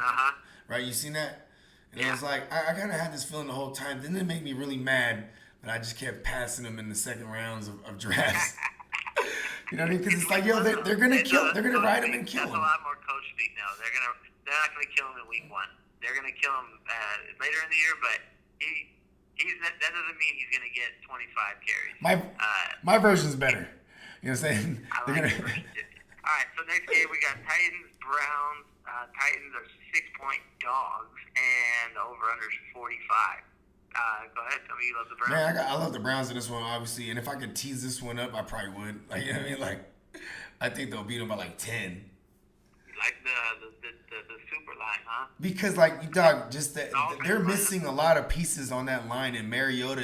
Right? You seen that? And it was like I kind of had this feeling the whole time. Then it made me really mad, but I just kept passing them in the second rounds of drafts. You know what I mean? Because it's like, yo, they're gonna ride him and kill him. That's a lot more coach speak now. They're not gonna kill him in week 1. They're gonna kill him later in the year, but that doesn't mean he's gonna get 25 carries. My version's better. You know what I'm saying? I like it. All right, so next game we got Titans Browns. Titans are 6-point dogs, and the over/under is 45. Go ahead. Tell me you love the Browns. Man, I love the Browns in this one, obviously. And if I could tease this one up, I probably would. Like, you know what I mean? Like, I think they'll beat them by like 10. You like the super line, huh? Because, like, you dog, just that No, they're okay, missing a lot of pieces on that line. And Mariota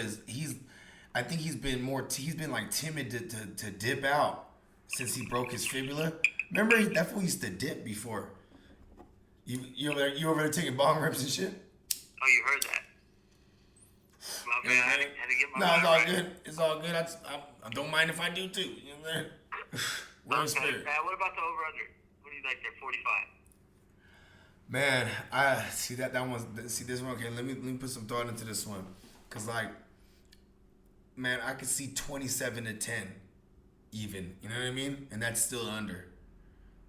I think he's been like timid to dip out since he broke his fibula. Remember, that fool used to dip before. You over there taking bong rips and shit? Oh, you heard that? My bad. I had to get my No, it's all right. good. It's all good. I don't mind if I do too. You know what I'm saying? We're in spirit. What about the over/under? What do you like there? 45. Man, I see that one's this one. Okay, let me put some thought into this one, cause like, man, I could see 27-10, even. You know what I mean? And that's still under.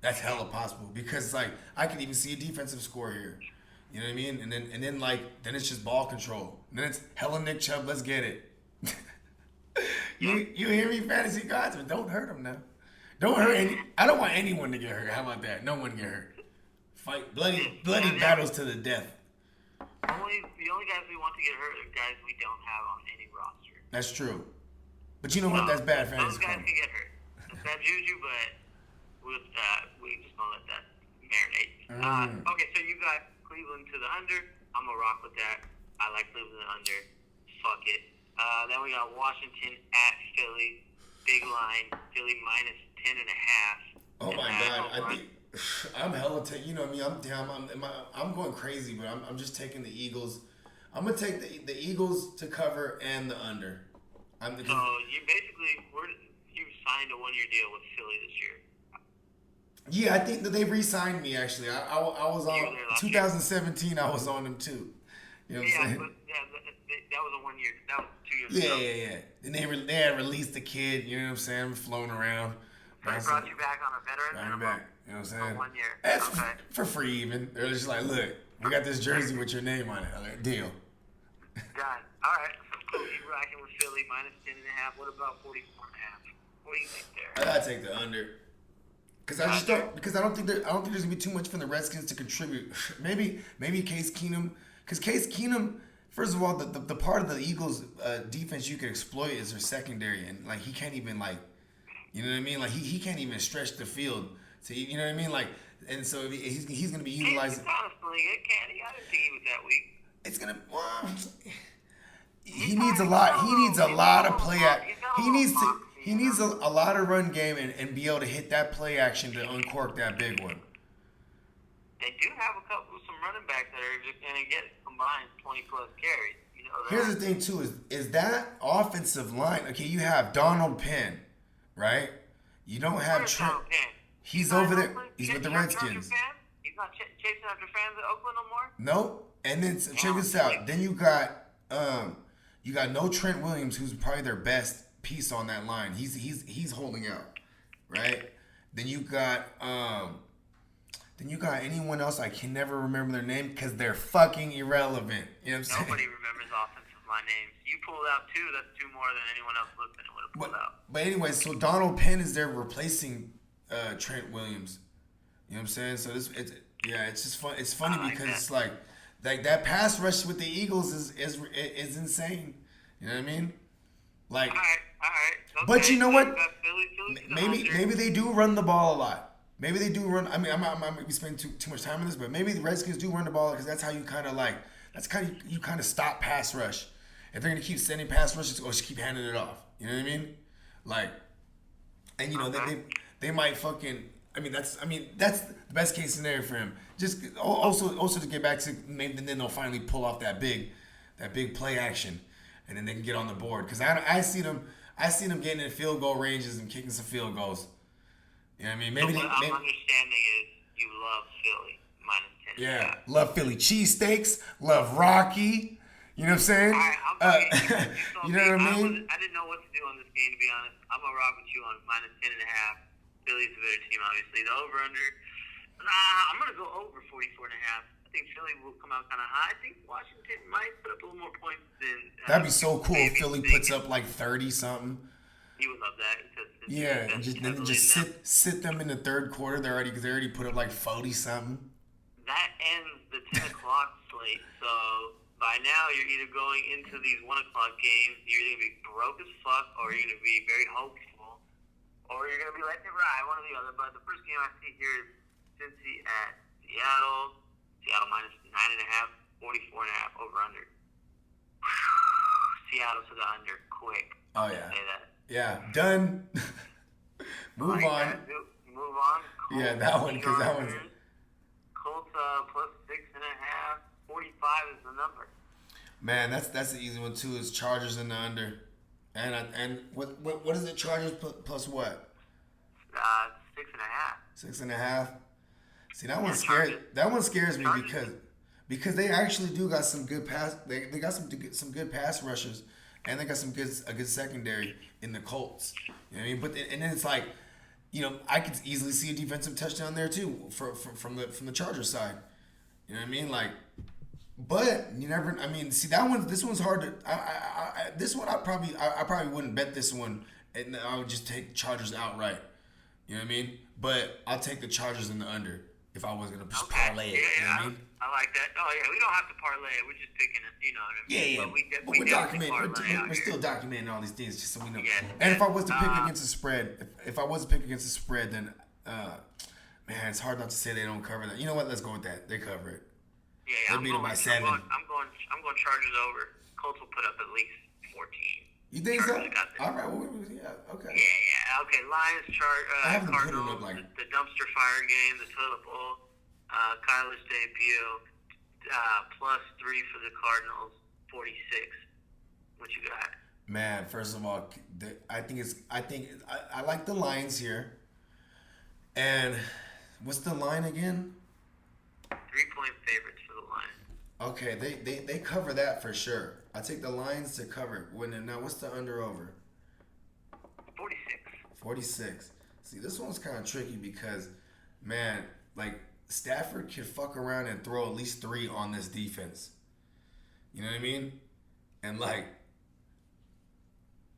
That's hella possible because like I could even see a defensive score here. You know what I mean? And then then it's just ball control. And then it's hella Nick Chubb. Let's get it. You hear me, fantasy gods? But don't hurt him now. Don't hurt any. I don't want anyone to get hurt. How about that? No one get hurt. Fight bloody battles to the death. The only guys we want to get hurt are guys we don't have on any roster. That's true. But you know what? That's bad fantasy. Those guys can get hurt. That's bad juju, but we just gonna let that marinate. Okay, so you got Cleveland to the under. I'm gonna rock with that. I like Cleveland under. Fuck it. Then we got Washington at Philly. Big line. Philly minus 10.5. Oh my god! I think I'm hella you know what I mean? I'm down. I'm going crazy, but I'm just taking the Eagles. I'm gonna take the Eagles to cover and the under. So you basically you signed a 1-year deal with Philly this year. Yeah, I think that they re-signed me actually. I was on 2017. I was on them too. You know what I'm saying? But that was a 1 year. That was 2 years ago. Yeah. And they had released the kid. You know what I'm saying? I'm floating around. So they brought you back on a veteran minimum back. You know what I'm saying? for 1 year. That's Okay. for free even. They're just like, look, we got this jersey with your name on it. I'm like, deal. Done. All right. So cool. You rocking with Philly minus 10.5. What about 44.5? What do you think there? I gotta take the under. Because I don't think there's gonna be too much from the Redskins to contribute. Maybe Case Keenum. Because Case Keenum, first of all, the part of the Eagles' defense you could exploit is their secondary, and like he can't even like, you know what I mean? Like he can't even stretch the field. So you know what I mean? Like, and so he's gonna be utilizing. He's kind of sling it, can't he? I didn't think he was that weak. It's gonna. He needs a lot. He needs a lot of play. He needs a lot of run game and be able to hit that play action to uncork that big one. They do have some running backs that are just going to get combined 20 plus carries. You know that. Here's the thing too is that offensive line. Okay, you have Donald Penn, right? You don't have Trent. He's over there. He's with the Redskins. He's not chasing after fans at Oakland no more. Nope. And then check this out. Then you got no Trent Williams, who's probably their best piece on that line. He's holding out, right? Then you got anyone else I can never remember their name because they're fucking irrelevant. You know what I'm saying? Nobody remembers offensive line names. You pulled out 2. That's 2 more than anyone else listening would have pulled out. But anyway, so Donald Penn is there replacing Trent Williams. You know what I'm saying? So it's just fun. It's funny because that. It's like that pass rush with the Eagles is insane. You know what I mean? Like, all right. Okay. But you know what? Philly Maybe they do run the ball a lot. Maybe they do run. I mean, I'm not be spending too much time on this, but maybe the Redskins do run the ball because that's how you kind of stop pass rush. If they're gonna keep sending pass rushes, or just keep handing it off. You know what I mean? Like, and you know they might fucking. I mean that's the best case scenario for him. Just also to get back to maybe then they'll finally pull off that big play action, and then they can get on the board because I see them getting in field goal ranges and kicking some field goals. You know what I mean? What I'm understanding is you love Philly minus 10. Yeah, love Philly cheesesteaks, love Rocky. You know what I'm saying? You know what I mean? I didn't know what to do on this game, to be honest. I'm going to rock with you on minus 10.5. Philly's a better team, obviously. The over-under, I'm going to go over 44.5. I think Philly will come out kind of high. I think Washington might put up a little more points than... That'd be so cool if Philly puts up like 30-something. You would love that. Yeah, and just sit them in the third quarter. They already put up like 40-something. That ends the 10 o'clock slate, so by now you're either going into these 1 o'clock games, you're either going to be broke as fuck, or you're going to be very hopeful, or you're going to be letting it ride, one or the other. But the first game I see here is Cincy at Seattle. Seattle minus 9.5, 44.5 over under. Seattle to the under, quick. Oh yeah. Say that. Yeah, done. Move Like on. that, dude. Move on. Colts, Yeah, that one, because that one's. Colts plus 6.5. 45 is the number. Man, that's the easy one too. Is Chargers in the under, and what is it? Chargers plus what? 6.5. 6.5. See, that one Yeah, scares. Chargers. That one scares me Chargers. because they actually do got some good pass. They got some good pass rushers, and they got a good secondary in the Colts. You know what I mean? But and then it's like, I could easily see a defensive touchdown there too from the Chargers side. You know what I mean? Like, but you never. I mean, see that one. This one's hard to. This one I probably wouldn't bet this one, and I would just take Chargers outright. You know what I mean? But I'll take the Chargers in the under if I was gonna just parlay it. Yeah, You know what I mean? I like that. Oh yeah, we don't have to parlay it. We're just picking it. You know what I mean? Yeah. But But we're definitely documenting. parlay out We're here. still documenting all these things just so we know. Yeah. And if I was to pick against the spread, if I was to pick against the spread, then man, it's hard not to say they don't cover that. You know what? Let's go with that. They cover it. Yeah, They beat them by 7. I'm going Chargers over. Colts will put up at least 14. You think so? Chargers got this. All right. Well, yeah. Okay. Yeah. Okay, Lions, I haven't put them Cardinals, up like. the dumpster fire game, the toilet bowl, Kyler's debut, plus 3 for the Cardinals, 46. What you got? Man, first of all, I like the Lions here. And what's the line again? 3-point favorites for the Lions. Okay, they cover that for sure. I take the Lions to cover. Now what's the under over? 46. 46. See, this one's kind of tricky because, man, like Stafford could fuck around and throw at least 3 on this defense. You know what I mean? And like,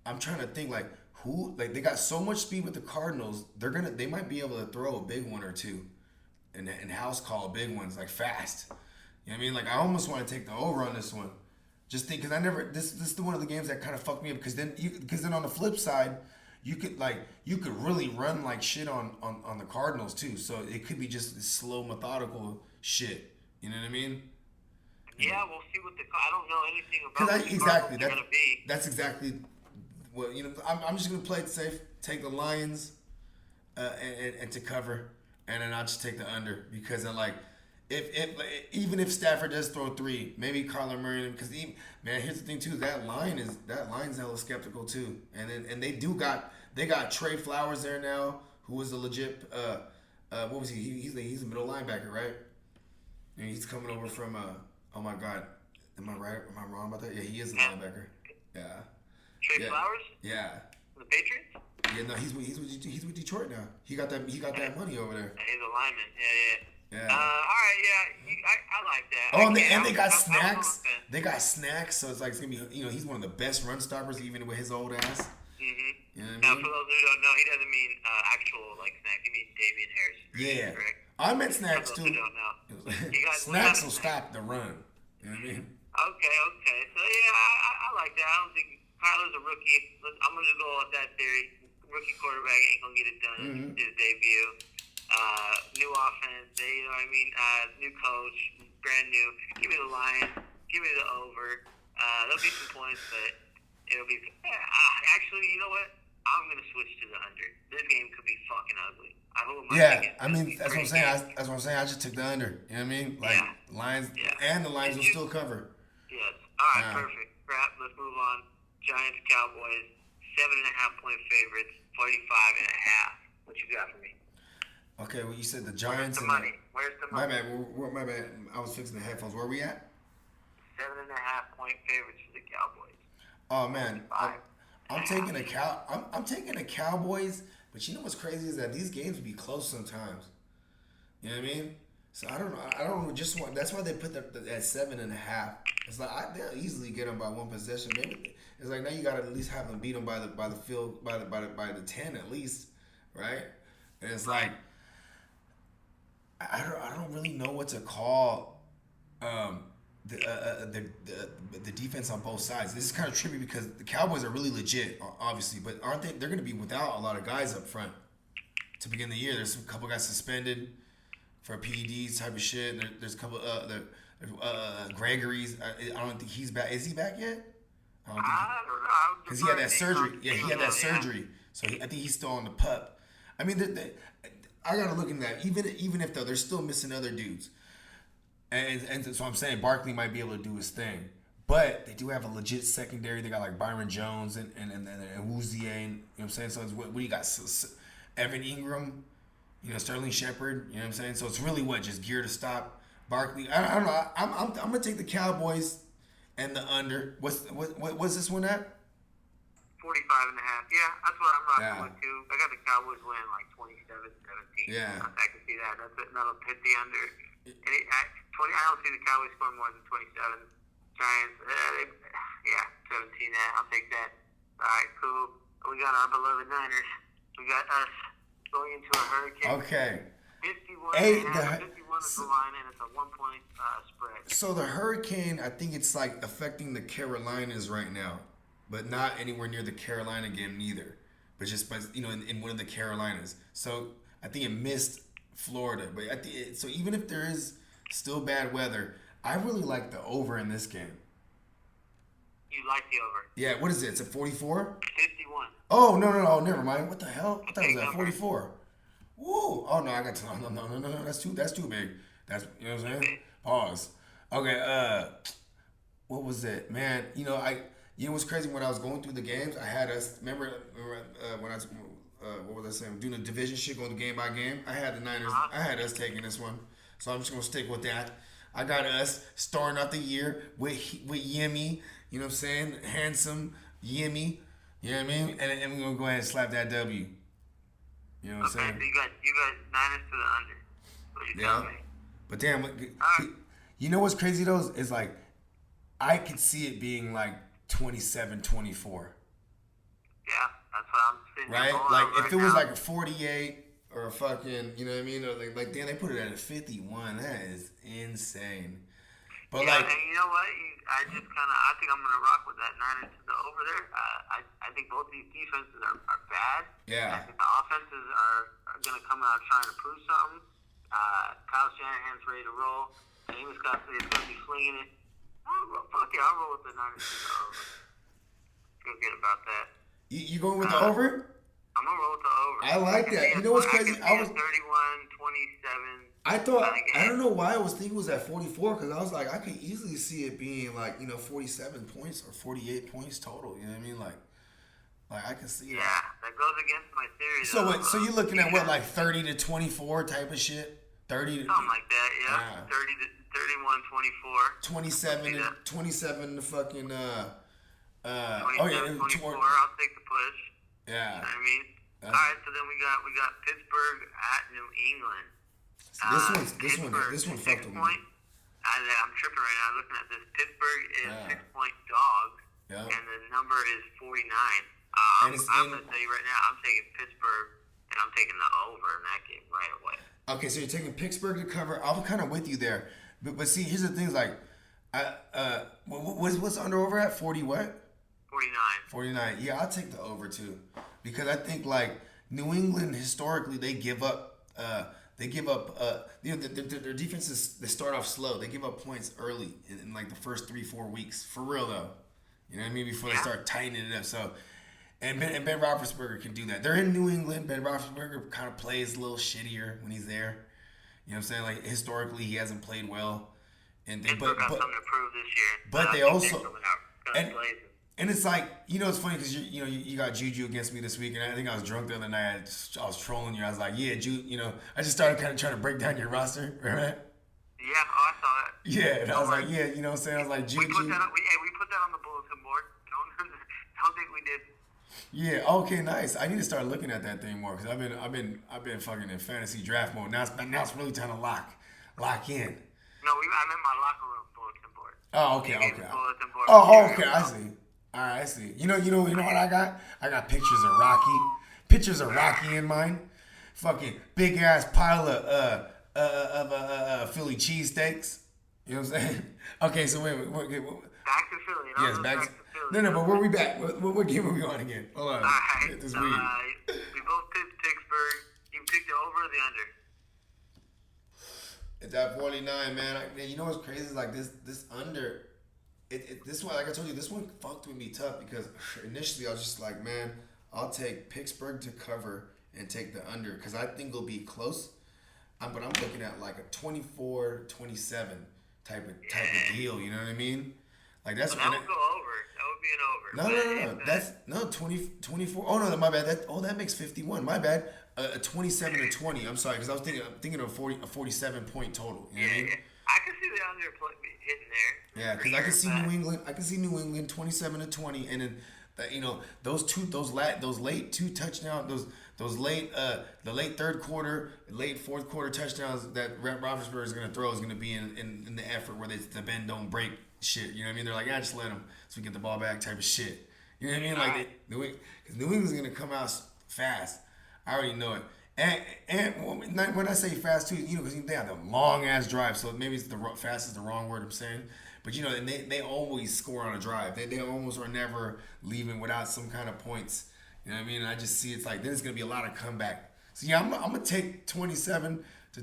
I'm trying to think like who, like they got so much speed with the Cardinals. They might be able to throw a big one or two, and house call big ones like fast. You know what I mean? Like I almost want to take the over on this one. Just think, because this is one of the games that kind of fucked me up. Because then on the flip side, you could really run like shit on the Cardinals too. So it could be just slow, methodical shit. You know what I mean? Yeah, we'll see what I don't know anything about what the Exactly. Cardinals are going to be. That's exactly what I'm just gonna play it safe. Take the Lions, and to cover, and then I'll just take the under because I like. Even if Stafford does throw 3, maybe Kyler Murray, because man, here's the thing too. That line's hella skeptical too, and they got Trey Flowers there now, who was a legit what was he? He's a middle linebacker, right? And he's coming over from oh my god, am I right? Am I wrong about that? Yeah, he is a linebacker. Yeah. Trey Flowers? Yeah. The Patriots? Yeah, no, he's with Detroit now. He got that money over there. He's a lineman. Yeah. Yeah. All right, yeah, I like that. Oh, and they got Snacks. They got Snacks, so it's like it's gonna be. He's one of the best run stoppers, even with his old ass. Mm-hmm. You know what I Now, mean? for those who don't know, he doesn't mean actual like Snacks. He means Damian Harris. Yeah. Correct? I meant Snacks For too. those who don't know. Snacks will stop the run. You know what I mean? Okay. So yeah, I like that. I don't think Kyler's a rookie. I'm gonna go with that theory. Rookie quarterback ain't gonna get it done. Mm-hmm. His debut. New offense, new coach, brand new. Give me the Lions. Give me the over. There'll be some points, but it'll be. Actually, you know what? I'm gonna switch to the under. This game could be fucking ugly. I hope. Yeah, I mean that's what I'm saying. That's what I'm saying. I just took the under. You know what I mean? Like Lions, and the Lions will still cover. Yes. All right. Perfect. Crap. Let's move on. Giants, Cowboys. 7.5 point favorites. 45.5. What you got for me? Okay, well you said the Giants. Where's the money? Where's the money? My bad. I was fixing the headphones. Where are we at? 7.5 point favorites for the Cowboys. Oh man, I'm taking the Cowboys. But you know what's crazy is that these games be close sometimes. You know what I mean? So I don't know. That's why they put that at 7.5. It's like they'll easily get them by one possession. Maybe it's like now you got to at least have them beat them by the field by the 10 at least, right? And it's like I don't really know what to call the defense on both sides. This is kind of trippy because the Cowboys are really legit, obviously, but aren't they? They're going to be without a lot of guys up front to begin the year. There's a couple guys suspended for PEDs type of shit. There's a couple Gregory's. I don't think he's back. Is he back yet? I don't know. Because he had that surgery. Yeah, he had that surgery. So I think he's still on the pup. I mean, I gotta look into that. Even if though they're still missing other dudes. And so I'm saying Barkley might be able to do his thing, but they do have a legit secondary. They got like Byron Jones and Woozier, you know what I'm saying? So it's what do you got? Evan Ingram, Sterling Shepard, you know what I'm saying? So it's really just gear to stop Barkley. I don't know. I'm gonna take the Cowboys and the under. What's this one at? 45.5. Yeah, that's what I'm rocking with too. I got the Cowboys winning like 27-17. Yeah, I can see that. That'll hit the under. And I don't see the Cowboys scoring more than 27. Giants, 17. I'll take that. All right, cool. We got our beloved Niners. We got us going into a hurricane. Okay. 51 is the line, and it's a 1-point spread. So the hurricane, I think it's like affecting the Carolinas right now, but not anywhere near the Carolina game neither. But just in one of the Carolinas. So I think it missed Florida, but so even if there is still bad weather, I really like the over in this game. You like the over? Yeah, what is it? It's at 44? 51. Oh, no, never mind. What the hell? I thought it was at 44. Woo! Oh no, I got to no. That's too big. That's you know what I'm saying? Pause. Okay. What was it, man? What's crazy when I was going through the games, I had us. Remember when I was. What was I saying? Doing the division shit, going game by game. I had the Niners. I had us taking this one, so I'm just gonna stick with that. I got us starting out the year with Yimmy. You know what I'm saying? Handsome Yimmy. You know what I mean? And we're gonna go ahead and slap that W. You know what I'm saying? So you got Niners to the under. What you telling me? But damn, you know what's crazy though is like I could see it being like 27-24. Yeah. That's what I'm saying. Right? Like, if it was like a 48 or a fucking, you know what I mean? Or like damn, they put it at a 51. That is insane. But and you know what? I think I'm going to rock with that Niners to the over there. I think both these defenses are bad. Yeah. I think the offenses are going to come out trying to prove something. Kyle Shanahan's ready to roll. Jameis Winston is going to be slinging it. Fuck yeah, I'll roll with the Niners to the over. Feel good about that. You going with the over? I'm going to roll with the over. I like that. You know what's crazy? I was 31-27. I thought, I don't know why I was thinking it was at 44 because I was like, I could easily see it being like, 47 points or 48 points total. You know what I mean? Like I can see that. Yeah, that goes against my theory. So you're looking at what, like 30-24 type of shit? 30 something like that, yeah. 30-31-24. 27 to fucking 24, I'll take the push. Yeah. You know what I mean? All right, so then we got Pittsburgh at New England. This one fucked with me. I'm tripping right now looking at this. Pittsburgh is 6-point dogs, and the number is 49. I'm going to tell you right now, I'm taking Pittsburgh, and I'm taking the over in that game right away. Okay, so you're taking Pittsburgh to cover. I'm kind of with you there, but see, here's the thing: like, what's under over at 40? What? 49. Yeah, I'll take the over too, because I think like New England historically they give up. Their defenses they start off slow. They give up points early in like the first 3-4 weeks. For real though, you know what I mean? Before they start tightening it up. So, and Ben Roethlisberger can do that. They're in New England. Ben Roethlisberger kind of plays a little shittier when he's there. You know what I'm saying? Like historically, he hasn't played well. And got something to prove this year. But they also and it's like, it's funny because you got Juju against me this week, and I think I was drunk the other night. I was trolling you. I was like, yeah, I just started kind of trying to break down your roster, right? Yeah, I saw that. Yeah, and I was like, yeah, you know what I'm saying? I was like, Juju. We put that on the bulletin board. Don't think we did. Yeah. Okay. Nice. I need to start looking at that thing more because I've been fucking in fantasy draft mode. Now it's really time to lock in. No, I meant my locker room bulletin board. Oh, okay. Oh, okay. I see. All right, I see. You know what I got? I got pictures of Rocky in mine. Fucking big ass pile of Philly cheesesteaks. You know You know what I'm saying? Okay, so wait. Back to Philly. Yes, back to Philly. No, but where we back? What game are we on again? Hold on. All right. Get this So, weed. we both picked Pittsburgh. You picked the over or the under? It's at 49, man. You know what's crazy is like this under. This one, like I told you, this one fucked with me tough because initially I was just like, man, I'll take Pittsburgh to cover and take the under because I think it'll be close. But I'm looking at like a 24-27 type of deal. You know what I mean? Like that's That would go over. That would be an over. No. That's 24. Oh no, my bad. That makes 51. My bad. A 27-20. I'm sorry because I'm thinking of a 47 point total. You know what I mean? Yeah. I can see the under hitting there. Yeah, because I can see New England. I can see New England 27-20, and then those late two touchdowns, those late the late third quarter, late fourth quarter touchdowns that Roethlisberger is gonna throw is gonna be in the effort where the bend don't break shit. You know what I mean? They're like, just let them so we get the ball back type of shit. You know what I mean? Like because New England's gonna come out fast. I already know it. And when I say fast too, you know, because they have the long ass drive, so maybe it's fast is the wrong word I'm saying. But you know, and they always score on a drive. They almost are never leaving without some kind of points. You know what I mean? And I just see it's like there's gonna be a lot of comeback. So yeah, I'm gonna take 27-20, the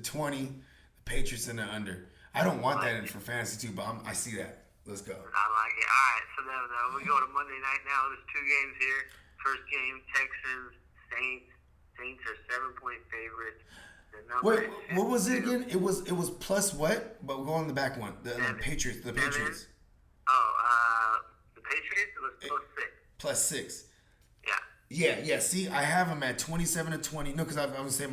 Patriots in the under. I don't want that for fantasy too, but I see that. Let's go. I like it. All right, so then we go to Monday night now. There's two games here. First game, Texans, Saints. Saints are 7-point favorites. Wait, what was it again? It was plus what? But we'll go on the back one. The Patriots. The Patriots. The Patriots was plus 6. Yeah. Yeah. See, I have them at 27-20. No, because I was gonna say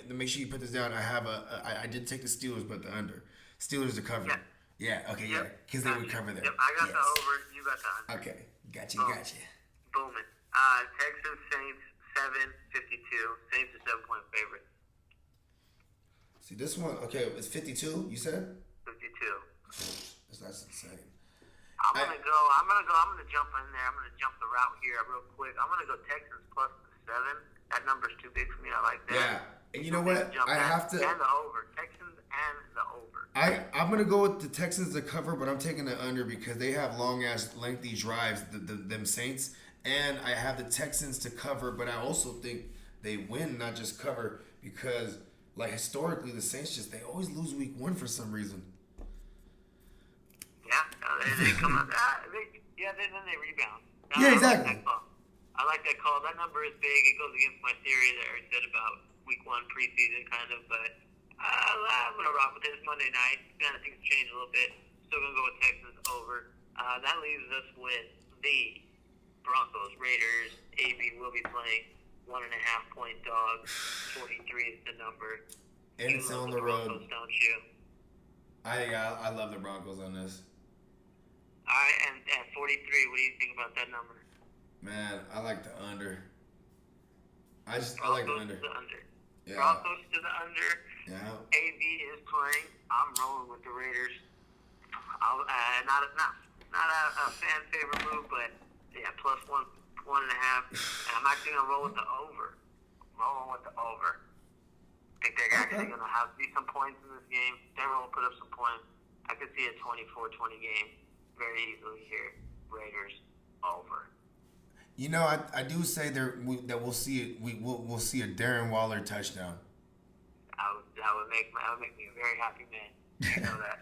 make sure you put this down. I have I did take the Steelers, but the under. Steelers to cover. Yeah. Okay. Yeah. Because they would cover there. Yep. I got the over. You got the under. Okay. Gotcha. Booming. Texans Saints 7-52. Saints are 7-point favorite. See this one. Okay, it's 52. You said 52. That's insane. I'm gonna jump in there. I'm gonna jump the route here real quick. I'm gonna go Texans plus the 7. That number's too big for me. I like that. Yeah, and you know what? I have to. And the over. Texans and the over. I'm gonna go with the Texans to cover, but I'm taking the under because they have long ass lengthy drives. Them Saints, and I have the Texans to cover, but I also think they win, not just cover, because like historically the Saints they always lose week 1 for some reason. Yeah, they come out. Then they rebound. Yeah, exactly. I like that call. That number is big. It goes against my theory that I said about week 1 preseason kind of, but I'm gonna rock with this Monday night. Kind of things change a little bit. Still gonna go with Texans over. That leaves us with the Broncos Raiders. AB will be playing 1.5-point dog. 43 is the number. And it's on the road. Broncos, don't you? I love the Broncos on this. All right, and at 43, what do you think about that number? Man, I like the under. I like the under. To the under. Yeah. Broncos to the under. Yeah. AB is playing. I'm rolling with the Raiders. Not a fan favorite move, but yeah, plus 1.5. And I'm actually gonna roll with the over. Rolling with the over. I think they're actually gonna have to be some points in this game. Everyone will put up some points. I could see a 24-20 game very easily here. Raiders over. You know, I do say that we'll see it. We'll see a Darren Waller touchdown. That would make me a very happy man. You know that.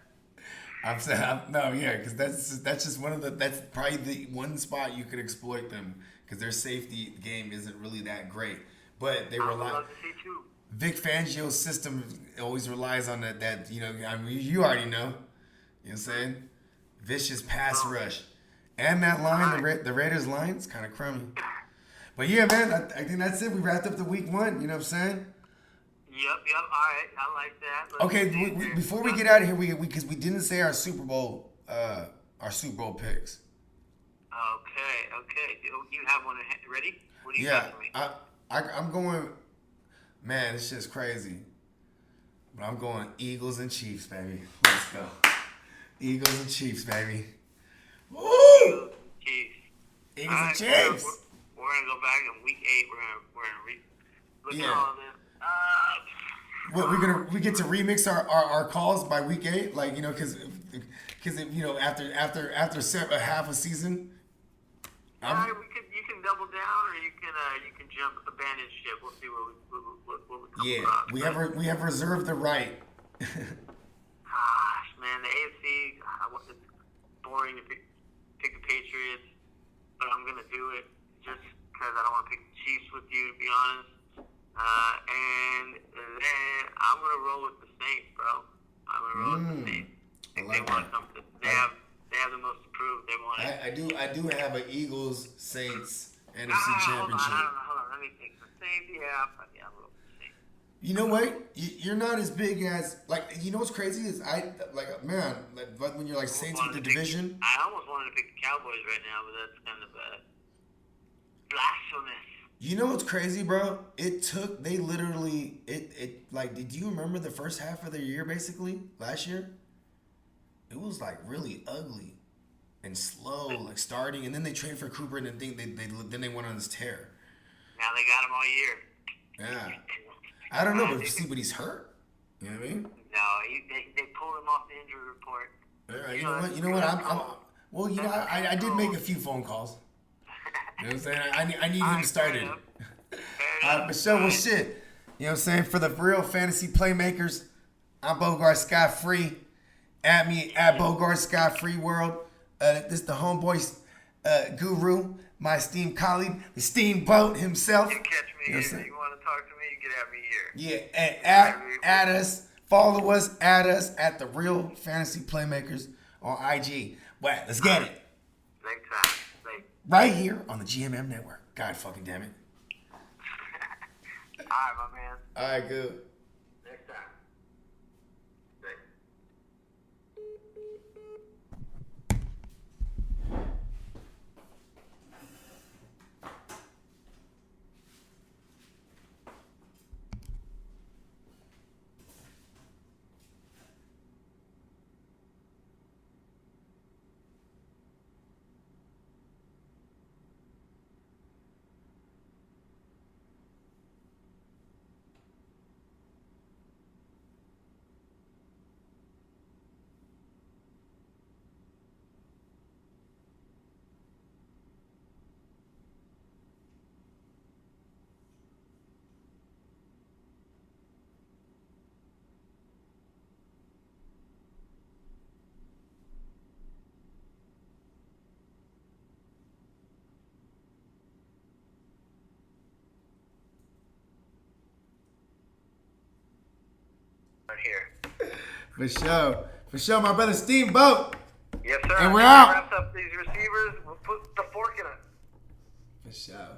Because that's just one of that's probably the one spot you could exploit them because their safety game isn't really that great, but they rely. I would love to see too. Vic Fangio's system always relies on that you know, I mean, you already know. You know what I'm saying? Vicious pass rush. And that line, the Raiders line, is kind of crummy. But yeah, man, I think that's it. We wrapped up the week 1. You know what I'm saying? Yep. All right, I like that. Okay, before we get out of here, because we didn't say our Super Bowl picks. Okay. You have one ready? What do you got for me? I'm going. Man, it's just crazy. But I'm going Eagles and Chiefs, baby. Let's go. Eagles and Chiefs, baby. Woo! Chiefs. Eagles and Chiefs. We're gonna go back in week 8. We're gonna look at all this. What we get to remix our calls by week 8, like, you know, because because after half a season, you can double down, or you can jump, abandon ship. We'll see what we come across. we have reserved the right. Gosh, man, the AFC. It's boring to pick the Patriots, but I'm gonna do it just because I don't want to pick the Chiefs with you, to be honest. And then I'm gonna roll with the Saints, bro. I'm gonna roll with the Saints. I think they want something. They have the most to prove. They want it. I do have an Eagles Saints NFC Hold championship. on. Let me think. The Saints, yeah, I'm rolling with the Saints. You know what? You're not as big as you know what's crazy is when you're like Saints with the division. I almost wanted to pick the Cowboys right now, but that's kind of blasphemous. You know what's crazy, bro? They literally did you remember the first half of the year basically last year? It was like really ugly and slow, like starting, and then they traded for Cooper, and then they went on this tear. Now they got him all year. Yeah, I don't know, but he's hurt. You know what I mean? No, they pulled him off the injury report. All right, you know what? I did make a few phone calls. You know what I'm saying? I need him started. But show shit. You know what I'm saying? For the real fantasy playmakers, I'm Bogart Scott Free. At me at Bogart Scott Free World. This is the homeboy guru, my esteemed colleague, the steamboat himself. You catch me here. You want to talk to me? You get at me here. Yeah, and at us, follow us, add us at the Real Fantasy Playmakers on IG. Well, let's get it. Next time. Right here on the GMM Network. God fucking damn it. All right, my man. All right, good. Next time. Thanks. Here. For sure, my brother Steamboat. Yes, sir. And we're out. Wrapped up these receivers. We'll put the fork in it. For sure.